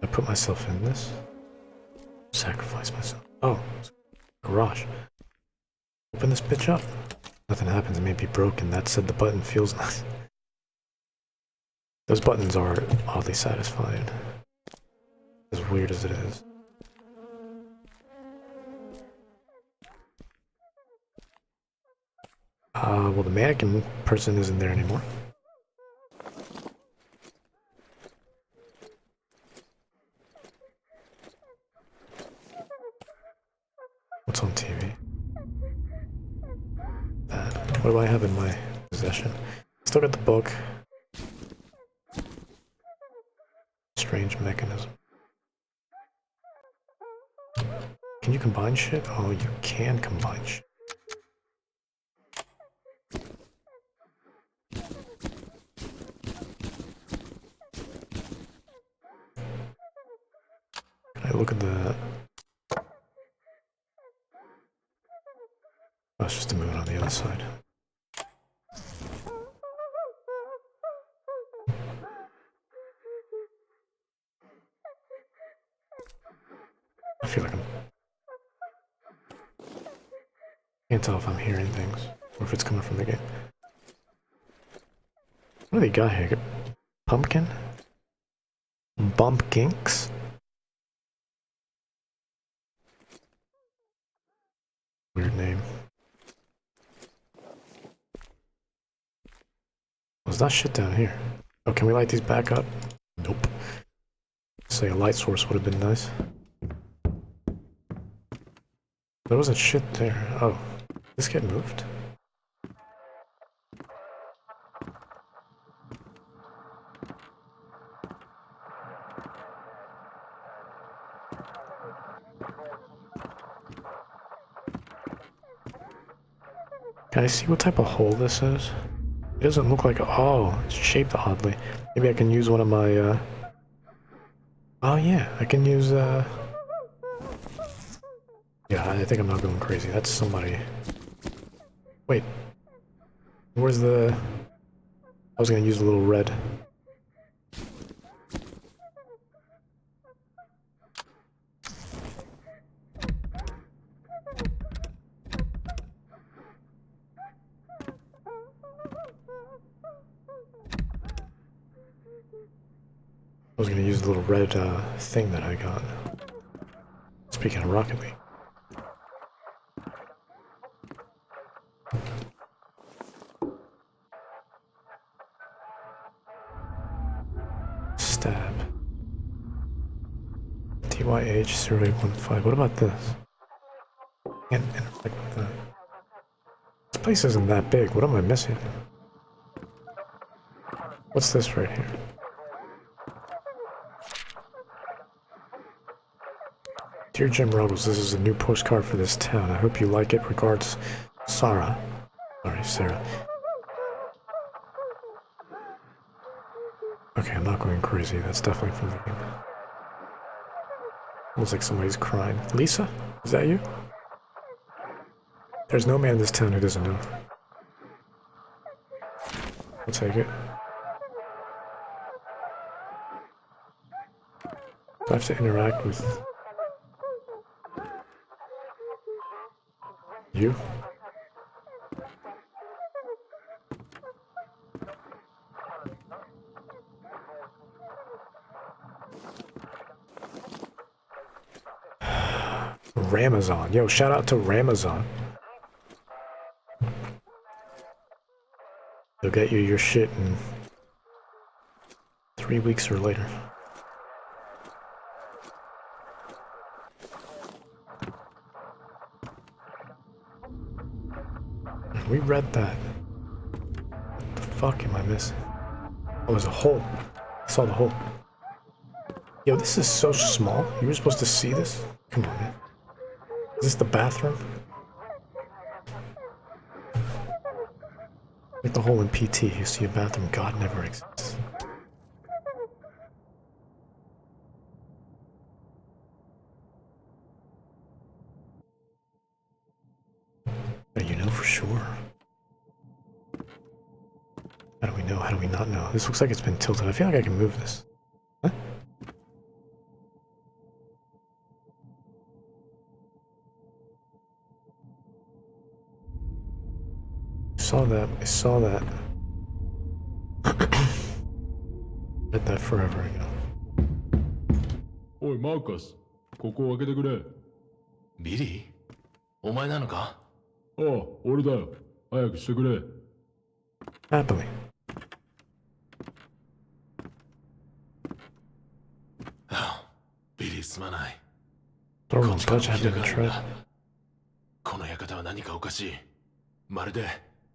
I put myself in this. Sacrifice myself. Oh, garage. Open this bitch up. Nothing happens, it may be broken. That said, the button feels nice. Those buttons are oddly satisfying. As weird as it is. Well, the mannequin person isn't there anymore. What's on TV? That. What do I have in my possession. Still got the book. Strange mechanism. Can you combine shit? Oh, you can combine shit. Can I look at the... Oh, it's just a moon on the other side. I feel like I'm... Can't tell if I'm hearing things or if it's coming from the game. What do they got here? Pumpkin? Bumpkinks? Weird name. There's that shit down here. Oh, can we light these back up? Nope. Say a light source would have been nice. There wasn't shit there. Oh, did this get moved? Can I see what type of hole this is? It doesn't look like a... Oh, it's shaped oddly. Maybe I can use one of my, Oh yeah, I can use, Yeah, I think I'm not going crazy. That's somebody... Wait. Where's the... I was gonna use a little red. I was gonna use the little red thing that I got. Speaking of Rocket League. Stab. TYH0815. What about this? Can't interact with that. This place isn't that big. What am I missing? What's this right here? Dear Jim Ruggles, this is a new postcard for this town. I hope you like it. Regards, Sarah. Sorry, Sarah. Okay, I'm not going crazy. That's definitely from the game. Looks like somebody's crying. Lisa? Is that you? There's no man in this town who doesn't know. I'll take it. Do I have to interact with... you? Ramazon. Yo, shout out to Ramazon. They'll get you your shit in 3 weeks or later. We read that. What the fuck am I missing? Oh, there's a hole. I saw the hole. Yo, this is so small. You were supposed to see this? Come on, man. Is this the bathroom? Like the hole in PT, you see a bathroom. God never exists. But you know for sure. How do we know? How do we not know? This looks like it's been tilted. I feel like I can move this. Huh? Saw that. I saw that. Read that forever ago. おいマーカス、ここを開けてくれ。あビリーお前なのか？あ、俺だよ。早くしてくれ。Happily. Ah, ビリーすまない。 Thorvald touch had been betrayed. この館は何かおかしい。まるで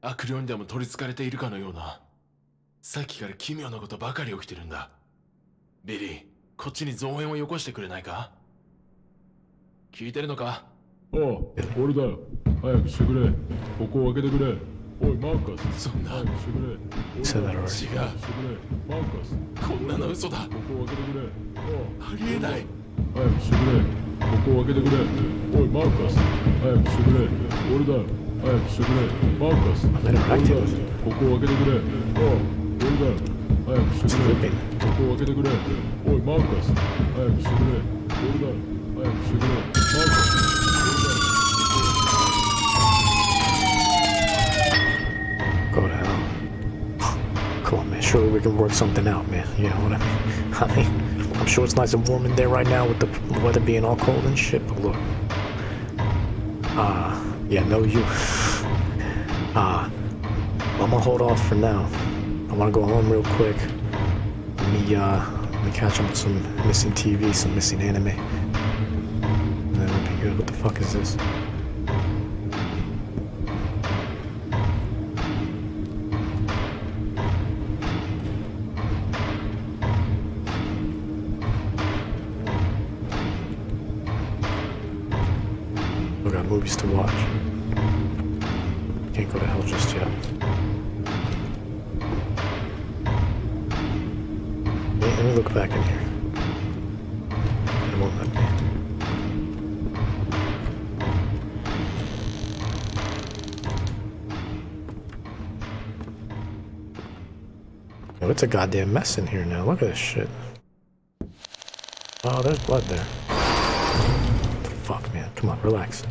悪霊にでも取りつかれているかのような。さっきから奇妙なことばかり起きてるんだ。ビリー、こっちに増援をよこしてくれないか？聞いてるのか？ああ、俺だよ。早くしてくれ。ここを開けてくれ。おい、マーカス。そんな。早くしてくれ。そうだろう。違う。してくれ。マーカス。こんなの嘘だ。ここを開けてくれ。あありえない。あ、早くしてくれ。ここを開けてくれ。おい、マーカス。早くしてくれ。俺だよ。早くしてくれ。マーカス。俺だよ。ここを開けてくれ。ああ、俺だよ。早くしてくれ。ここを開けてくれ。おい、マーカス。早くしてくれ。俺だよ。早くしてくれ。マーカス。Go to hell. Come on, man. Surely we can work something out, man. You know what I mean? I'm sure it's nice and warm in there right now with the weather being all cold and shit, but look. Yeah, no you. I'm gonna hold off for now. I wanna go home real quick. Let me catch up with some missing TV, some missing anime. And then we'll be good. What the fuck is this? We got movies to watch. Can't go to hell just yet. Let me look back in here. It won't let me. Oh, it's a goddamn mess in here now. Look at this shit. Oh, there's blood there. What the fuck, man? Come on, relax.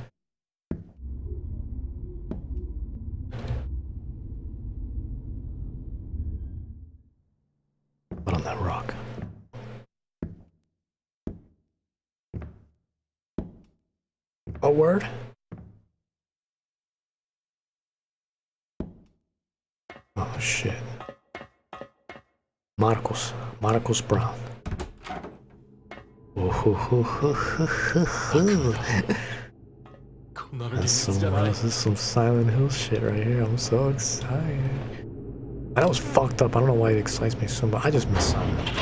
Blood on that rock. A word? Oh, shit. Marcos Brown. This is some Silent Hill shit right here. I'm so excited. I know it's fucked up. I don't know why it excites me so much. I just miss Silent Hill.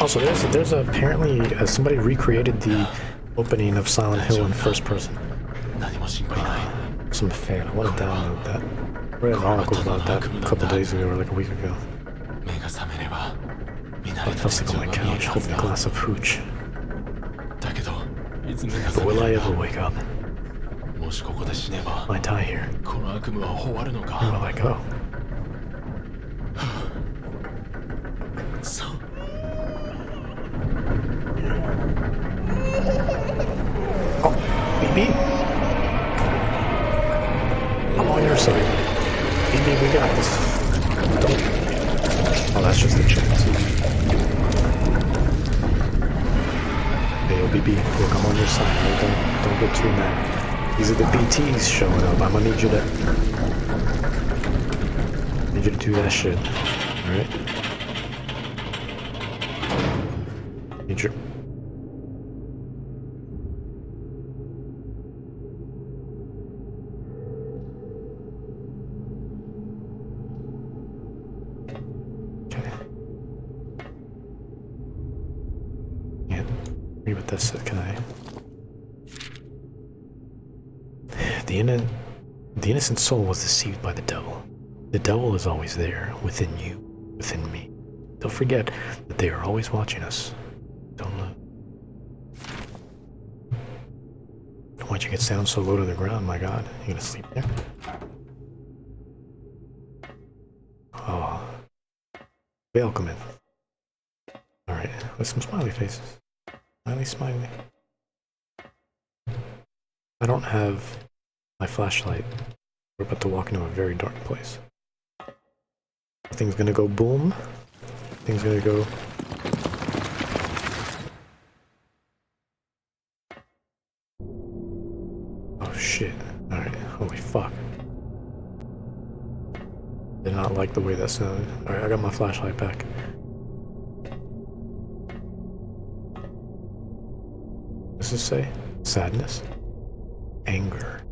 Also, there's apparently somebody recreated the opening of Silent Hill in first person. Some fan. I want to download that. I read an article about that a couple days ago or like a week ago. I fell asleep on my couch holding a glass of hooch. But will I ever wake up? I die here. Where will I go? Oh, BB? I'm on your side. BB, we got this. Don't. Oh, that's just the chance. Hey, yo, BB, look, I'm on your side. Don't get too mad. These are the BTs showing up. I'm gonna need you to do that shit. Alright? Need your... With this, can I? The innocent soul was deceived by the devil. The devil is always there, within you, within me. Don't forget that they are always watching us. Don't look. Why'd you get sound so low to the ground, my god? You gonna sleep there? Oh. Babel, come in. Alright, with some smiley faces. Smiley. I don't have my flashlight. We're about to walk into a very dark place. Things gonna go boom. Things gonna go... Oh shit. Alright, holy fuck. Did not like the way that sounded. Alright, I got my flashlight back. What does this say? Sadness? Anger.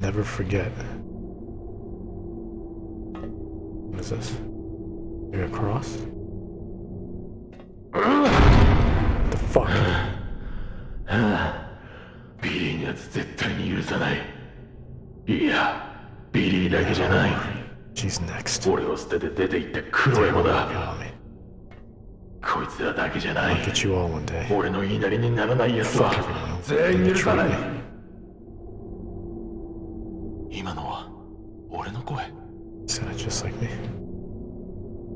Never forget. What is this? Maybe a cross? What the fuck? ビリーには絶対に許さない。いや、ビリーだけじゃない。 She's next. 俺を捨てて出て行ったクロエもだ。 Got me. こいつらだけじゃない。 I'll get you all one day. 俺の言いなりにならない奴は Fuck everyone. 全員許さない。 Betray me. 今のは俺の声。 Sounded just like me.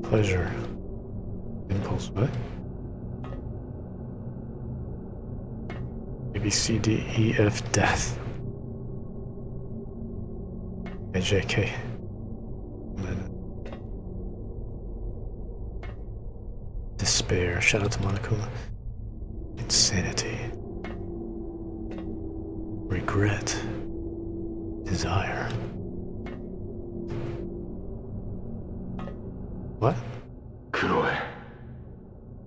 Pleasure. Impulse, what? A B C D E F death. A J K. Despair. Shout out to Monokuma. Insanity. Regret. Desire. What? クロエ、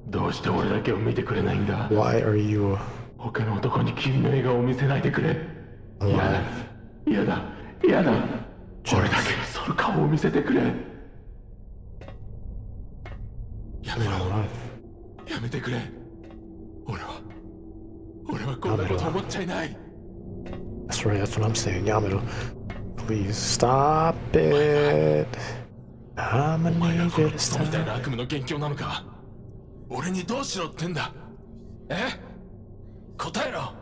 どうして俺だけを見てくれないんだ。 Why are you 他の男に君の笑顔を見せないでくれ。嫌だ、 alive? 嫌だ、嫌だ。俺だけにその顔を見せてくれ。やめ You're ろ、 alive. やめてくれ。俺はこんなこと思っちゃいない。 That's right, that's what I'm saying. Yamato, please stop it. I'm お前が gonna こ need の you to クソみたい stop. な悪夢の元凶なのか。俺にどうしろってんだ。え？答えろ。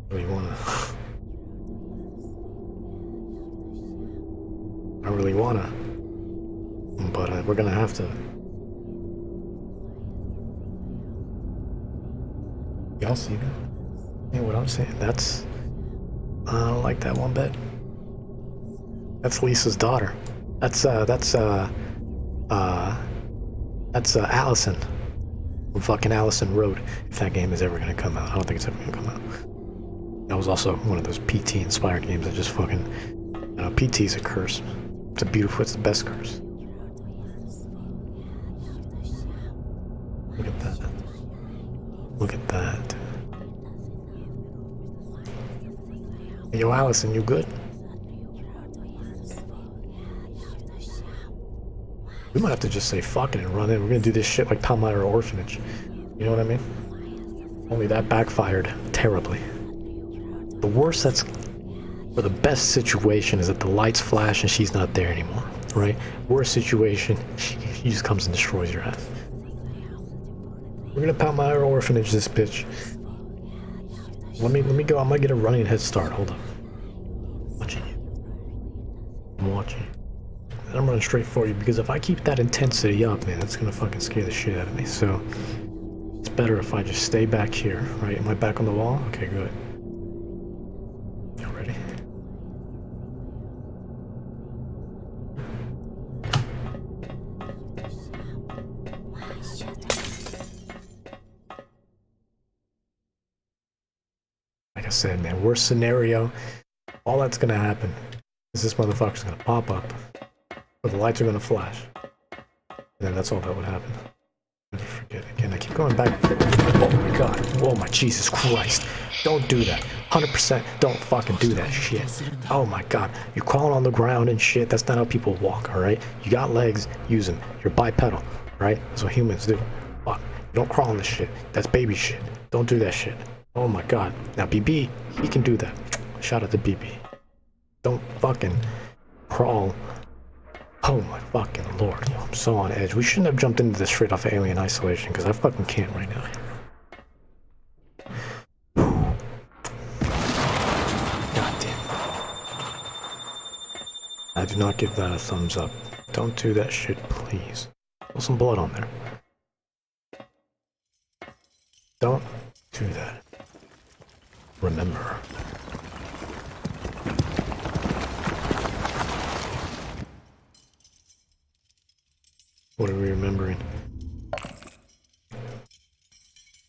Really wanna. I really wanna. But we're gonna have to. Y'all see that? Yeah, what I'm saying? That's. I don't like that one bit. That's Lisa's daughter. That's Allison. From fucking Allison Road. If that game is ever gonna come out. I don't think it's ever gonna come out. That was also one of those PT inspired games that just fucking, you know, PT is a curse. It's the best curse. Look at that. Look at that. Hey, yo, Allison, you good? We might have to just say fuck it and run in. We're gonna do this shit like Palmyra Orphanage. You know what I mean? Only that backfired terribly. The worst or the best situation is that the lights flash and she's not there anymore, right? Worst situation, she just comes and destroys your ass. We're gonna Palmyra Orphanage this bitch. Let me go. I'm gonna get a running head start. Hold up. Watching you. I'm watching you. And I'm running straight for you because if I keep that intensity up, man, that's gonna fucking scare the shit out of me. So it's better if I just stay back here, right? Am I back on the wall? Okay, good. You ready? Like I said, man, worst scenario, all that's gonna happen is this motherfucker's gonna pop up, or the lights are gonna flash, and then that's all that would happen. Never forget again. I keep going back. Oh my god. Oh my Jesus Christ. Don't do that. 100% don't fucking do that shit. Oh my god. You're crawling on the ground and shit. That's not how people walk, alright? You got legs, use them. You're bipedal, right? That's what humans do. Fuck. You don't crawl on this shit. That's baby shit. Don't do that shit. Oh my god. Now BB, he can do that. Shout out to BB. Don't fucking crawl. Oh my fucking lord, yo, I'm so on edge. We shouldn't have jumped into this straight off of Alien Isolation, because I fucking can't right now. God damn. I do not give that a thumbs up. Don't do that shit, please. Put some blood on there. Don't do that. Remember. What are we remembering?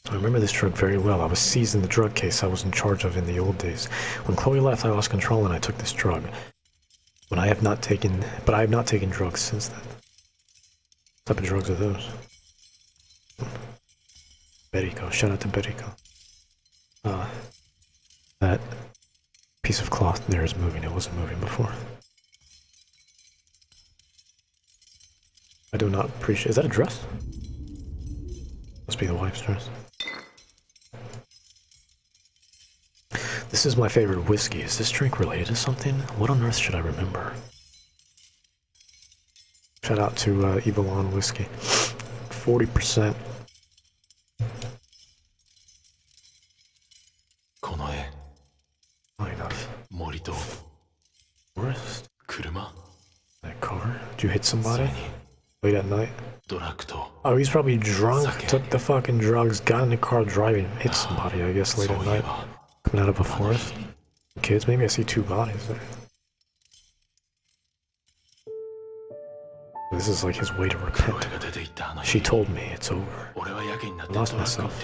I remember this drug very well. I was seized in the drug case I was in charge of in the old days. When Chloe left, I lost control and I took this drug. But I have not taken drugs since then. What type of drugs are those? Berico. Shout out to Berico. That piece of cloth there is moving. It wasn't moving before. I do not appreciate... Is that a dress? Must be the wife's dress. This is my favorite whiskey. Is this drink related to something? What on earth should I remember? Shout out to Evilon Whiskey. 40%. Not enough. Forest? That car? Did you hit somebody? Late at night? Oh, he's probably drunk, took the fucking drugs, got in the car driving, hit somebody, I guess, late at night. Coming out of a forest. Kids, maybe I see 2 bodies there. This is like his way to repent. She told me it's over. I lost myself.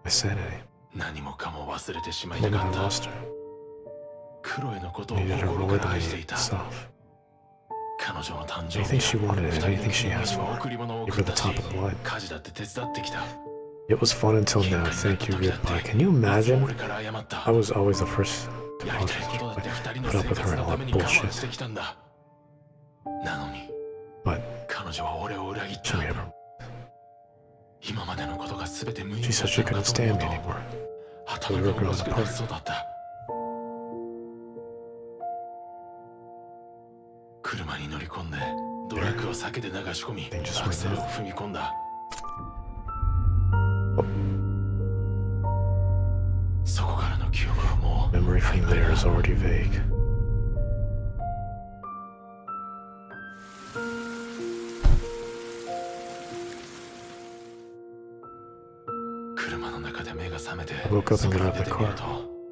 My sanity. Maybe I lost her. Needed her more than I needed myself. Anything she wanted and anything she asked for. You were the top of the line. It was fun until now. Thank you, goodbye. Can you imagine? I was always the first to put up with her and all that bullshit. But she made her. She said she couldn't stand me anymore. So we were growing apart. Thing just went down. Memory from there is already vague. I woke up and got out of the car.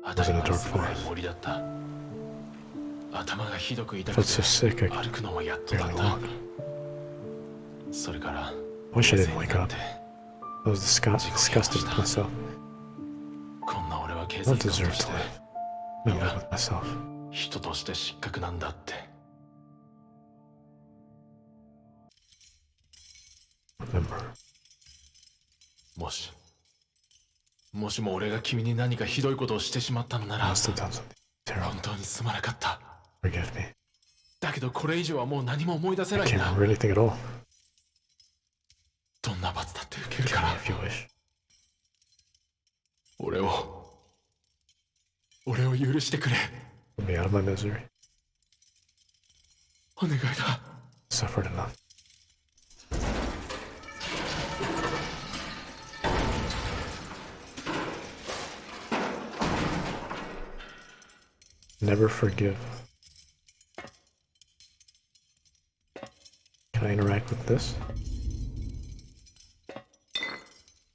I was in a dark forest. I felt so sick I could barely walk. I wish I didn't wake up. I was disgusted with myself. I don't deserve to live. I live with myself. Remember. I must have done something terrible. Forgive me. I can't really think at all. Kill me if you wish. Put me out of my misery. Suffered enough. Never forgive. Can I interact with this?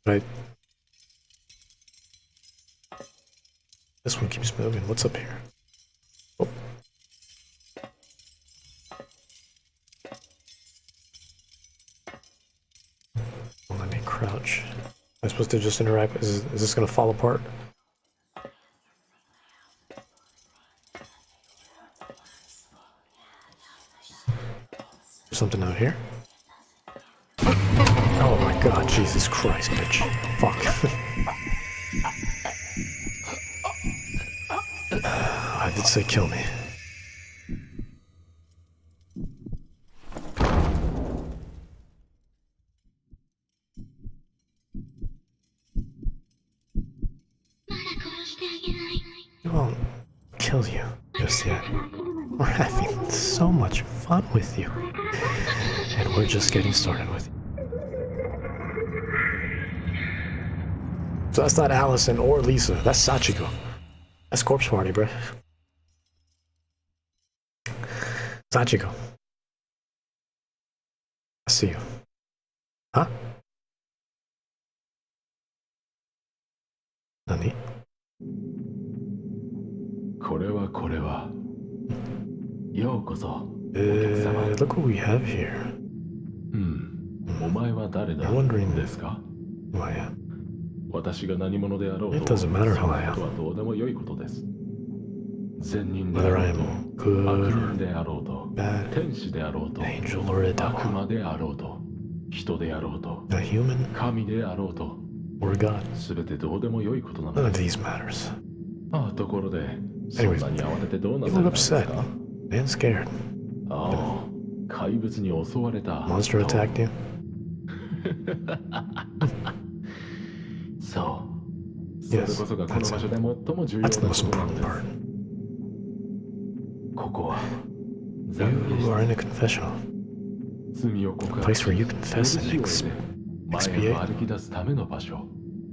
Right. This one keeps moving. What's up here? Oh. Well, let me crouch. Am I supposed to just interact? Is this gonna fall apart? Something out here? Oh my god, Jesus Christ, bitch. Fuck. I did say kill me. I won't kill you just yet. We're having so much fun with you. And we're just getting started with you. So that's not Allison or Lisa. That's Sachiko. That's Corpse Party, bro. Sachiko. I see you. Huh? Nani? Look what we have here. I'm wondering who I am. It doesn't matter who I am. Whether I am good, bad, an angel, or a devil. 人であろうと A human 神であろうと or a god. 全てどうでも良いことな None の of です。 these matters. ああ、ところでそん Anyways, なに慌ててどうな You され look たんです upset か？ and scared. ああ、怪物に襲われた。 Monster attacked you? そう。それ Yes, こそがこの that's 場所 it. で最も重要 That's な the こ most となの important です。 part. ここは You are in a confessional. 罪を告 A 白 place し where you 許 confess し and を得て前へと歩き出すための場所。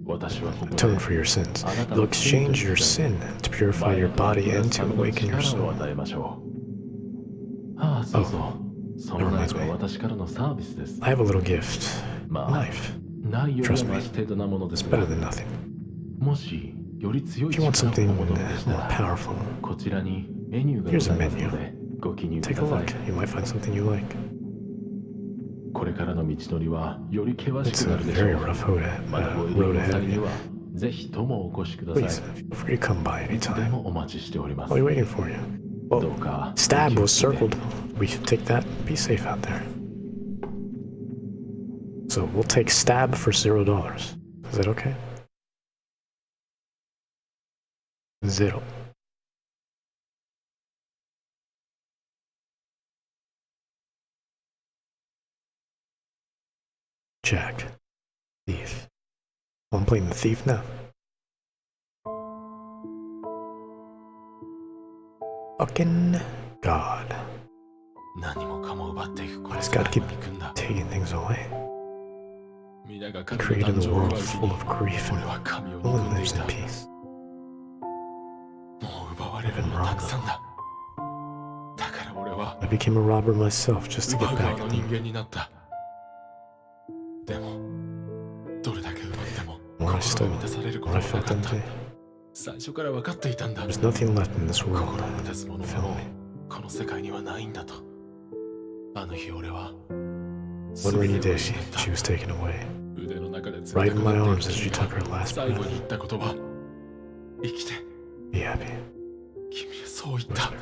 私はここで atone for your sins. You'll exchange your sin to purify your body and to awaken your 力を soul. 与えましょう。ああ、そうそう。そのナイフは reminds me. 私からのサービスです。 I have a little gift. まあ、 Knife. ないよりは Trust me. マシ程度なものです It's が better than nothing. もしより強い If you want 力 something をお求めでした more ら powerful, こちらにメニューが Here's ご a ざいますの menu. でご記入く take だ a さい。 look. You might find something you like. これからの道のりはより険し It's く a なるでしょ very う。 roughまだご road 入り ahead の of 際に you. はぜひともお越しくださ Please, い。 feel free to come by いつで anytime. もお待ちしております。 I'll be waiting for you. ど Well, うか stab お気を was つけて circled. We should take that. Be safe out there. So we'll take stab for $0. Is that okay? 0. Jack. Thief. Oh, I'm playing the thief now. Fucking God. 何もかも奪っていくこ I の just 世 gotta 界 keep の肉んだ。 taking things away. 皆が He 神の created 誕 a 生を world 奪う日 full に of grief 俺は神を and no 憎ん one でい lives た。 in peace. もう奪われるのがたくさんだ。だから俺は I became a robber myself just to 奪 get う側 back の at 人 them. 間になった。でもどれだけ奪っても When I 心 stole, が満たされるこ when と I はな felt かった。 empty, 最初から分かっていたんだ。 there's nothing left in this 心 world. を満たすものが Fill も me. うこの世界にはないんだと。あの日俺は One rainy 全てを day, 失った she was taken away. 腕の中で Right in my 冷たくな arms って as い she た took 君 her が last 最後 breath. に言った言葉。生きて。 Be happy. 君はそう言った。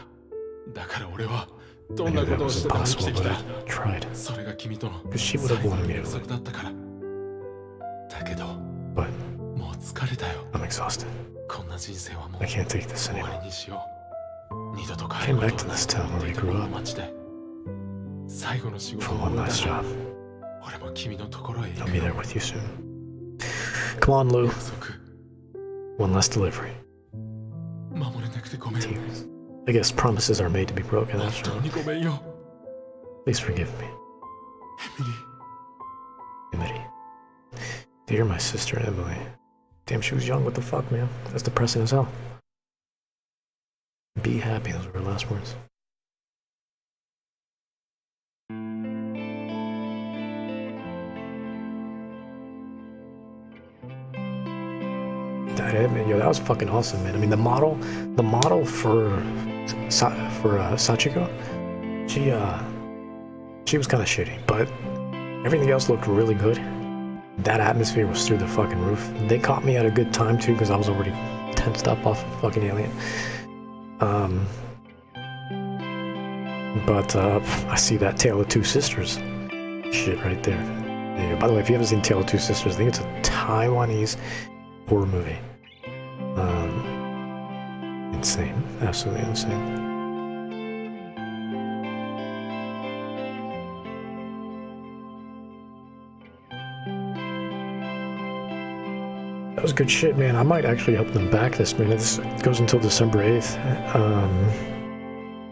だから俺はど I んな knew こ that とを was しても生き impossible, てき but た。 I tried. それが君との Because she would 最 have 後の wanted me 約 to 束 live. だったから。だけど But もう疲れたよ。 I'm exhausted. こんな人生はもう I can't take this 終わ anymore. りにしよう。二度と帰 Came る back こと to な this く town where we こ grew の up 街で最後の仕事 for を one 終え last たら job. 俺も君のところへ行 I'll く be よ。 there with you soon. Come on, Lou. 約束 One last delivery. 守れなくてごめん。 Tears. I guess promises are made to be broken. 本 That's 当 true. にごめんよ。 Please forgive me, エミリー。 Emily. Dear my sister Emily. Damn, she was young. What the fuck, man? That's depressing as hell. Be happy. Those were her last words. Yo, that was fucking awesome, man. I mean, the model for Sachiko, she was kind of shitty, but everything else looked really good. That atmosphere was through the fucking roof. They caught me at a good time too, because I was already tensed up off of fucking Alien. But I see that Tale of Two Sisters shit right there. Yeah, by the way, if you haven't seen Tale of Two Sisters, I think it's a Taiwanese horror movie. Insane. Absolutely insane. That was good shit, man. I might actually help them back this, man. This goes until December 8th.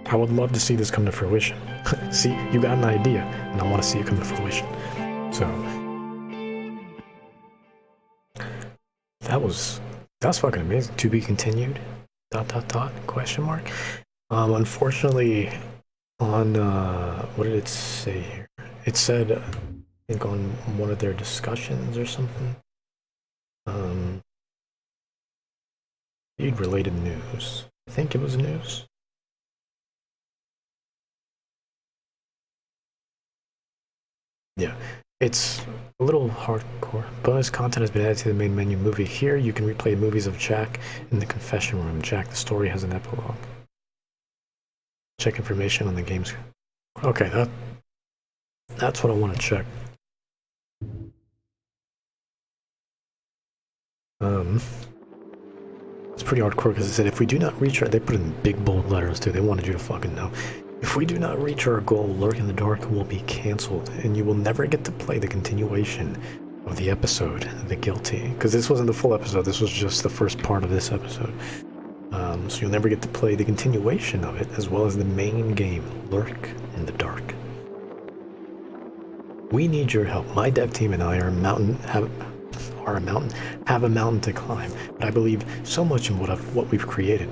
I would love to see this come to fruition. See, you got an idea, and I want to see it come to fruition. So, that's fucking amazing. To be continued? ... Question mark. Unfortunately, on what did it say here? It said, I think on one of their discussions or something. Feed related news. I think it was news. Yeah, it's a little hardcore. Bonus content has been added to the main menu movie. Here, you can replay movies of Jack in the confession room. Jack, the story has an epilogue. Check information on the game's... Okay, that's what I want to check. It's pretty hardcore because it said if we do not reach our, they put in big bold letters too, they wanted you to fucking know. If we do not reach our goal, Lurk in the Dark will be cancelled and you will never get to play the continuation of the episode, The Guilty. Because this wasn't the full episode, this was just the first part of this episode. So you'll never get to play the continuation of it, as well as the main game, Lurk in the Dark. We need your help. My dev team and I have a mountain to climb, but I believe so much in what we've created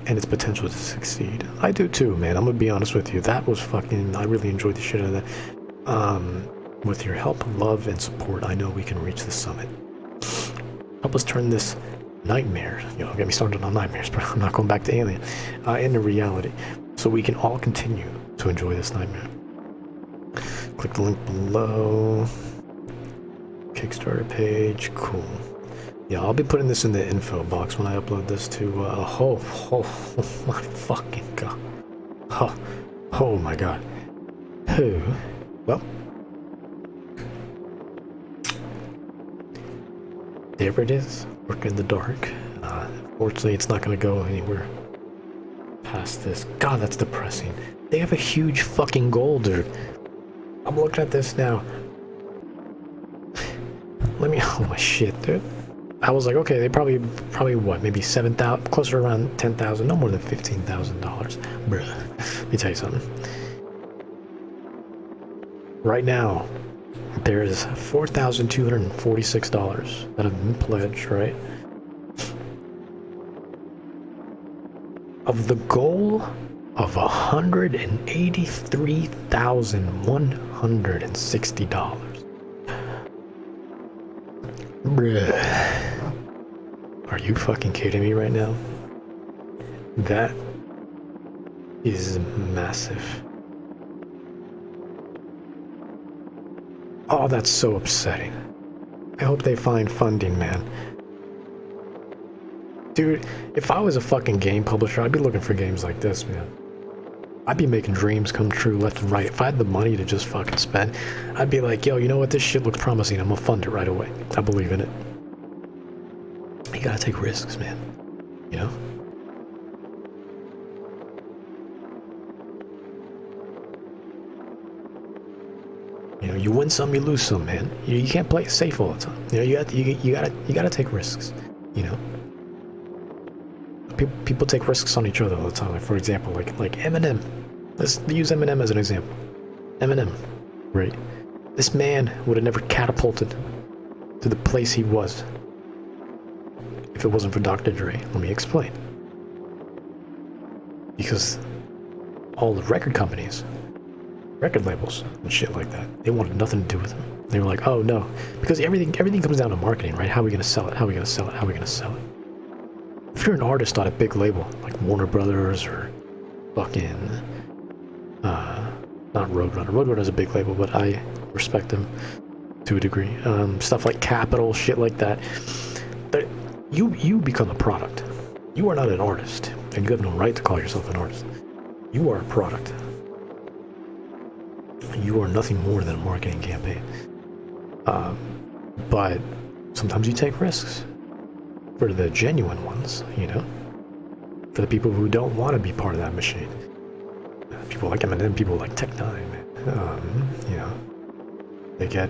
and its potential to succeed. I do too, man. I'm gonna be honest with you. That was fucking, I really enjoyed the shit out of that. With your help, love, and support, I know we can reach the summit. Help us turn this nightmare, get me started on nightmares, but I'm not going back to Alien, into reality, so we can all continue to enjoy this nightmare. Click the link below. Kickstarter page, cool. Yeah, I'll be putting this in the info box when I upload this to, oh my fucking god. Oh my god. Well. There it is, Work in the Dark. Fortunately, it's not going to go anywhere past this. God, that's depressing. They have a huge fucking goal, dude. I'm looking at this now. Oh my shit, dude. I was like, okay, they probably what, maybe 7,000, closer to around 10,000, no more than $15,000. Bruh. Let me tell you something. Right now, there is $4,246 that have been pledged, right? Of the goal of $183,160. Bruh. Are you fucking kidding me right now? That is massive. Oh, that's so upsetting. I hope they find funding, man. Dude, if I was a fucking game publisher, I'd be looking for games like this, man. I'd be making dreams come true left and right. If I had the money to just fucking spend, I'd be like, yo, you know what? This shit looks promising. I'm gonna fund it right away. I believe in it. You gotta take risks, man. You know? You know, you win some, you lose some, man. You can't play it safe all the time. You know, you gotta take risks. You know. People take risks on each other all the time. Like, for example, like Eminem. Let's use Eminem as an example. Eminem, right? This man would have never catapulted to the place he was if it wasn't for Dr. Dre. Let me explain. Because all the record companies, record labels, and shit like that, they wanted nothing to do with him. They were like, oh no, because everything comes down to marketing, right? How are we gonna sell it? How are we gonna sell it? How are we gonna sell it? If you're an artist on a big label, like Warner Brothers or fucking, not Roadrunner. Roadrunner's a big label, but I respect them to a degree. Stuff like Capitol, shit like that. But you become a product. You are not an artist, and you have no right to call yourself an artist. You are a product. You are nothing more than a marketing campaign. But sometimes you take risks. For the genuine ones, you know? For the people who don't want to be part of that machine. People like Eminem, people like Tech Nine, you know? They get...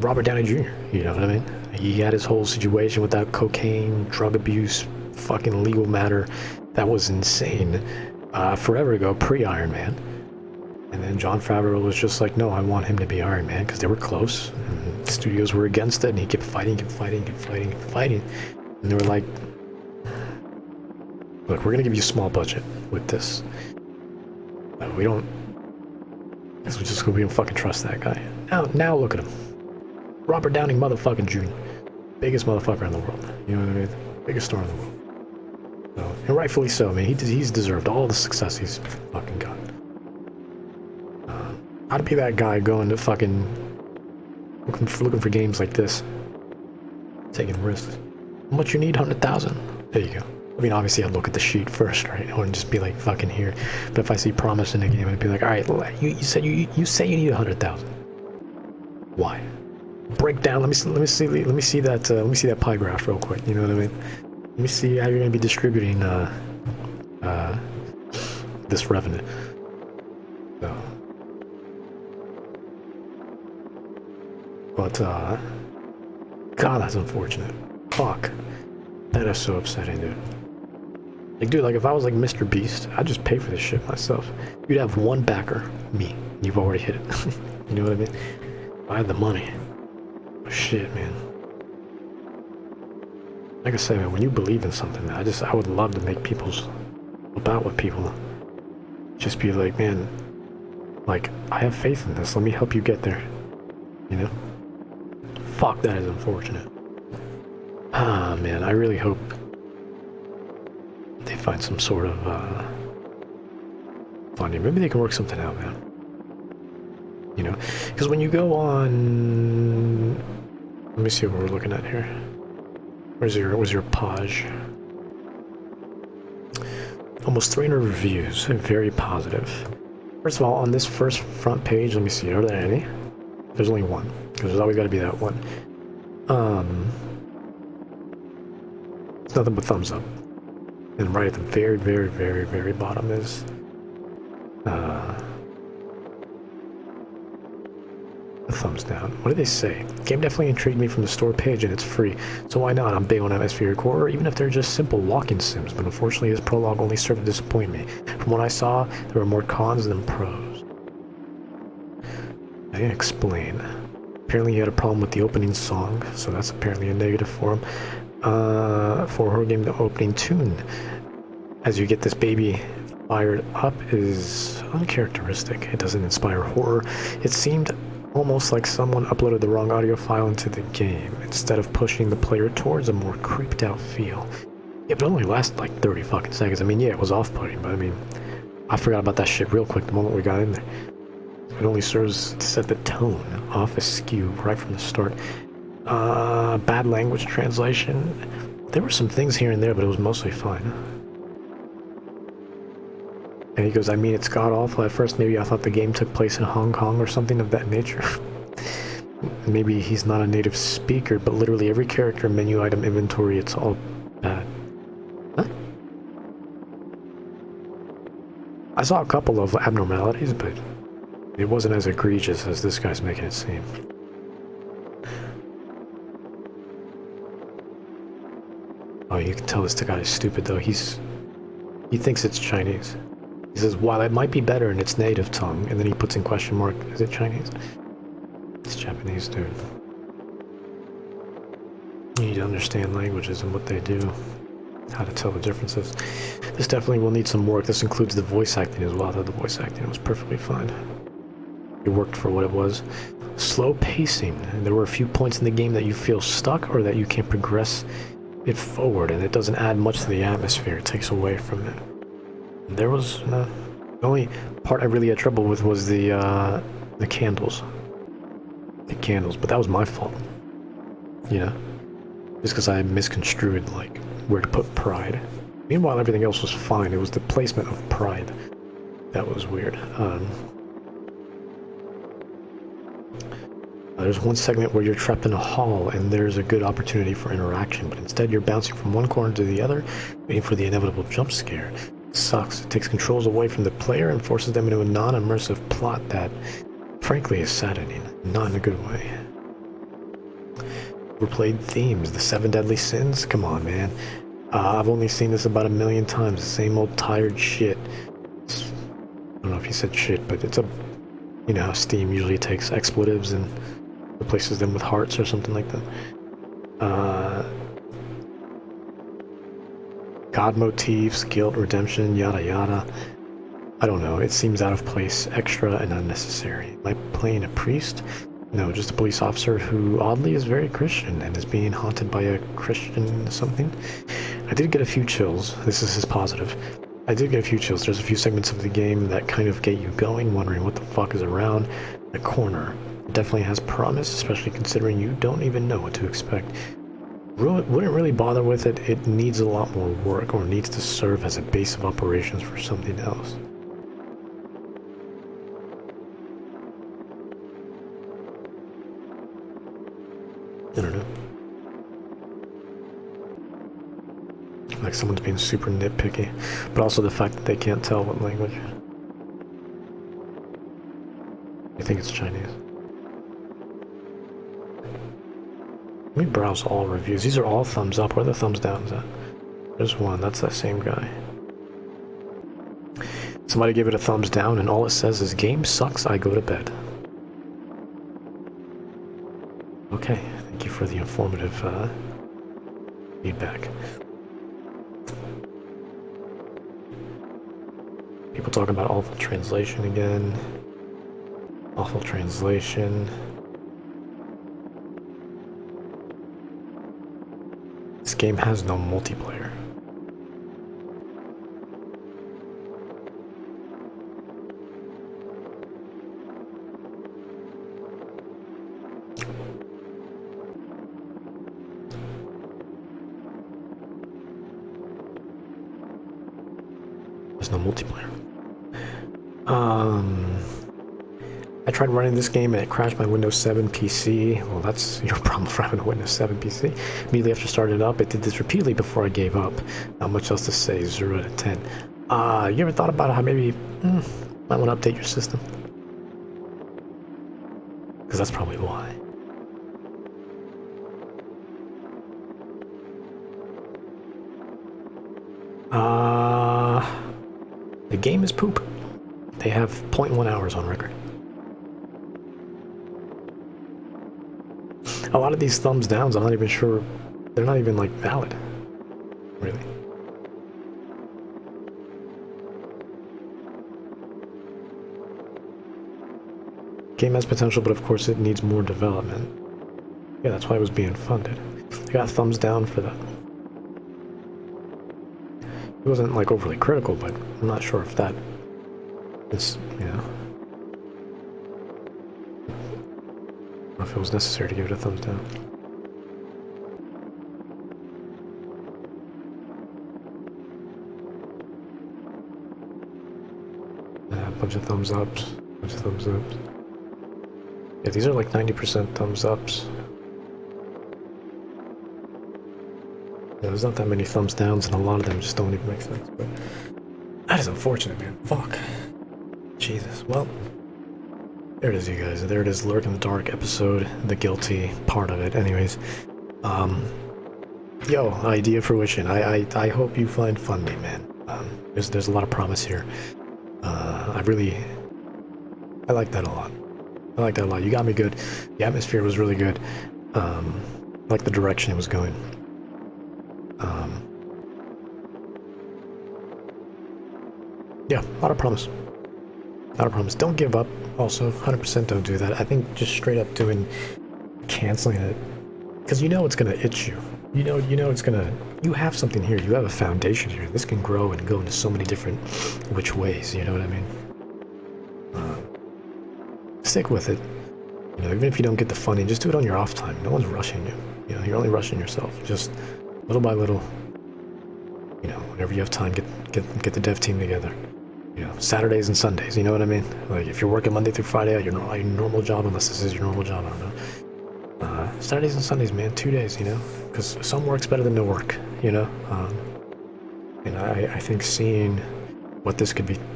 Robert Downey Jr., you know what I mean? He had his whole situation with that cocaine, drug abuse, fucking legal matter. That was insane. Forever ago, pre-Iron Man. And then Jon Favreau was just like, no, I want him to be Iron Man, because they were close, and the studios were against it, and he kept fighting. And they were like, look, we're going to give you a small budget with this. We don't fucking trust that guy. Now look at him. Robert Downey motherfucking Jr. Biggest motherfucker in the world. You know what I mean? Biggest star in the world. So, and rightfully so, man. He's deserved all the success he's fucking got. I'd be that guy going to fucking looking for games like this, taking risks. How much you need? 100,000. There you go. I mean, obviously, I'd look at the sheet first, right? I wouldn't just be like fucking here. But if I see promise in a game, I'd be like, all right, you say you need 100,000. Why? break down. Let me see that pie graph real quick. You know what I mean? Let me see how you're gonna be distributing this revenue. So, but God, that's unfortunate. Fuck, that is so upsetting, dude. Like, dude, like if I was like Mr. Beast, I'd just pay for this shit myself. You'd have one backer, me. You've already hit it. You know what I mean? I had the money. Shit, man. Like I say, man, when you believe in something, man, I would love to make about with people. Just be like, man, like, I have faith in this. Let me help you get there. You know? Fuck, that is unfortunate. Ah, man, I really hope they find some sort of, funding. Maybe they can work something out, man. You know? Because when you go on... Let me see what we're looking at here. Where's your page? Almost 300 reviews, very positive. First of all, on this first front page, let me see, are there any? There's only one, because there's always got to be that one. It's nothing but thumbs up. And right at the very, very, very, very bottom is, a thumbs down. What did they say? Game definitely intrigued me from the store page and it's free, so why not? I'm big on atmospheric horror, even if they're just simple walking sims, but unfortunately this prologue only served to disappoint me. From what I saw, there were more cons than pros. I didn't explain. Apparently he had a problem with the opening song, so that's apparently a negative for him. For a horror game, the opening tune, as you get this baby fired up, is uncharacteristic. It doesn't inspire horror. It seemed almost like someone uploaded the wrong audio file into the game, instead of pushing the player towards a more creeped out feel. Yeah, but it only lasted like 30 fucking seconds. I mean, yeah, it was off-putting, but I mean, I forgot about that shit real quick the moment we got in there. It only serves to set the tone off askew right from the start. Bad language translation. There were some things here and there, but it was mostly fine. And he goes, I mean, it's god-awful. At first, maybe I thought the game took place in Hong Kong or something of that nature. Maybe he's not a native speaker, but literally every character, menu item, inventory, it's all bad. Huh? I saw a couple of abnormalities, but it wasn't as egregious as this guy's making it seem. Oh, you can tell this guy is stupid, though. He thinks it's Chinese. He says, while it might be better in its native tongue, and then he puts in question mark, is it Chinese? It's Japanese, dude. You need to understand languages and what they do, how to tell the differences. This definitely will need some work. This includes the voice acting as well. I thought the voice acting was perfectly fine. It worked for what it was. Slow pacing. There were a few points in the game that you feel stuck or that you can't progress it forward, and it doesn't add much to the atmosphere. It takes away from it. There was the only part I really had trouble with was the candles. The candles, but that was my fault. You know, just because I misconstrued like where to put pride. Meanwhile, everything else was fine. It was the placement of pride that was weird. There's one segment where you're trapped in a hall and there's a good opportunity for interaction, but instead you're bouncing from one corner to the other, waiting for the inevitable jump scare. It sucks. It takes controls away from the player and forces them into a non-immersive plot that, frankly, is saddening. Not in a good way. Replayed themes. The 7 Deadly Sins? Come on, man. I've only seen this about 1,000,000 times. The same old tired shit. I don't know if he said shit, but it's a... You know how Steam usually takes expletives and replaces them with hearts or something like that. God motifs, guilt, redemption, yada yada. I don't know, it seems out of place, extra, and unnecessary. Am I playing a priest? No, just a police officer who oddly is very Christian and is being haunted by a Christian something. I did get a few chills. This is his positive. I did get a few chills. There's a few segments of the game that kind of get you going, wondering what the fuck is around the corner. It definitely has promise, especially considering you don't even know what to expect. Wouldn't really bother with it. It needs a lot more work, or needs to serve as a base of operations for something else. I don't know. Like someone's being super nitpicky, but also the fact that they can't tell what language. I think it's Chinese. Let me browse all reviews. These are all thumbs up. Where are the thumbs downs at? There's one. That's that same guy. Somebody give it a thumbs down, and all it says is, "Game sucks, I go to bed." Okay, thank you for the informative feedback. People talking about awful translation again. Awful translation. This game has no multiplayer. There's no multiplayer. I tried running this game and it crashed my Windows 7 PC. Well, that's your problem for having a Windows 7 PC. Immediately after starting it up, it did this repeatedly before I gave up. Not much else to say, 0 out of 10. You ever thought about how maybe might want to update your system? Because that's probably why. The game is poop. They have 0.1 hours on record. A lot of these thumbs downs, I'm not even sure, they're not even like valid, really. Game has potential, but of course it needs more development. Yeah, that's why it was being funded. I got a thumbs down for that. It wasn't like overly critical, but I'm not sure if that is, you know, if it was necessary to give it a thumbs down. A bunch of thumbs ups, bunch of thumbs ups. Yeah, these are like 90% thumbs ups. Yeah, there's not that many thumbs downs, and a lot of them just don't even make sense. But that is unfortunate, man. Fuck. Jesus. Well, there it is, you guys. There it is, Lurk in the Dark episode, the guilty part of it. Anyways, yo, idea fruition. I hope you find funding, man. There's a lot of promise here. I like that a lot. I like that a lot. You got me good. The atmosphere was really good. I like the direction it was going. Yeah, a lot of promise. A lot of promise. Don't give up. Also, 100% don't do that. I think just straight up canceling it, because you know it's gonna itch you. You know it's gonna. You have something here. You have a foundation here. This can grow and go into so many different which ways. You know what I mean? Stick with it. You know, even if you don't get the funding, just do it on your off time. No one's rushing you. You know, you're only rushing yourself. Just little by little. You know, whenever you have time, get the dev team together. You know, Saturdays and Sundays, you know what I mean? Like, if you're working Monday through Friday at your normal job, unless this is your normal job, I don't know. Saturdays and Sundays, man, 2 days, you know? Because some work's better than no work, you know? And I think seeing what this could become,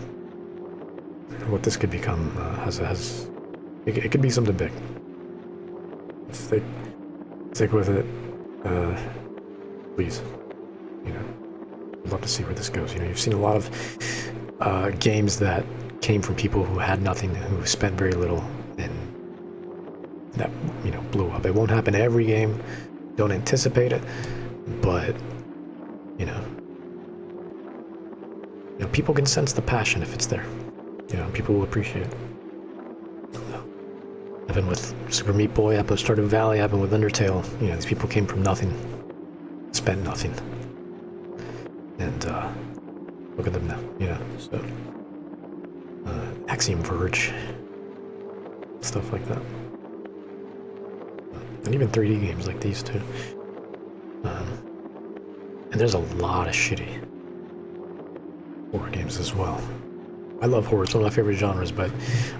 it could be something big. Stick with it, please, you know? I'd love to see where this goes. You know, you've seen a lot of games that came from people who had nothing, who spent very little, and that, you know, blew up. It won't happen every game. Don't anticipate it, but you know, people can sense the passion if it's there. You know, people will appreciate it. I've been with Super Meat Boy, I've been with Stardew Valley, I've been with Undertale. You know, these people came from nothing, spent nothing. And look at them now, you know, so Axiom Verge, stuff like that. And even 3D games like these too. And there's a lot of shitty horror games as well. I love horror, it's one of my favorite genres, but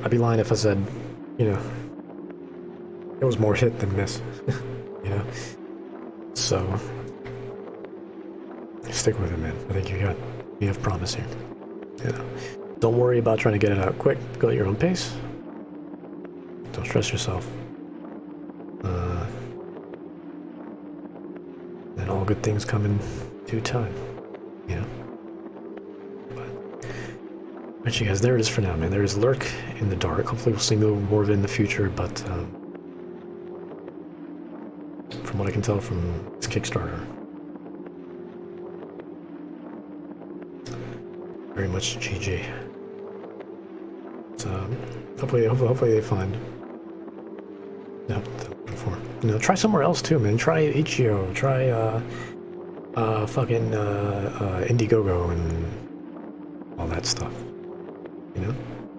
I'd be lying if I said, you know, it was more hit than miss. you know? So, stick with it, man. I think you have promise here. You know? Don't worry about trying to get it out quick. Go at your own pace. Don't stress yourself. And all good things come in due time, you know? Alright, you guys, there it is for now, man. There is Lurk in the dark. Hopefully we'll see more of it in the future, but from what I can tell from this Kickstarter, very much GG. So hopefully they find what they're looking for. You know, try somewhere else too, man. Try Itch.io, try fucking Indiegogo and all that stuff. You know?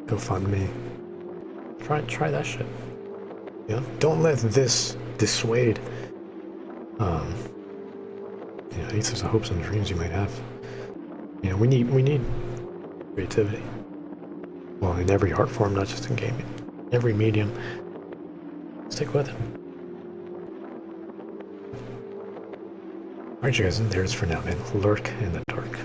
GoFundMe. Try that shit. You know? Don't let this dissuade you know, any sorts of hopes and dreams you might have. You know, we need creativity. Well, in every art form, not just in gaming. Every medium. Stick with it. Alright, you guys, and there's for now, man. Lurk in the dark.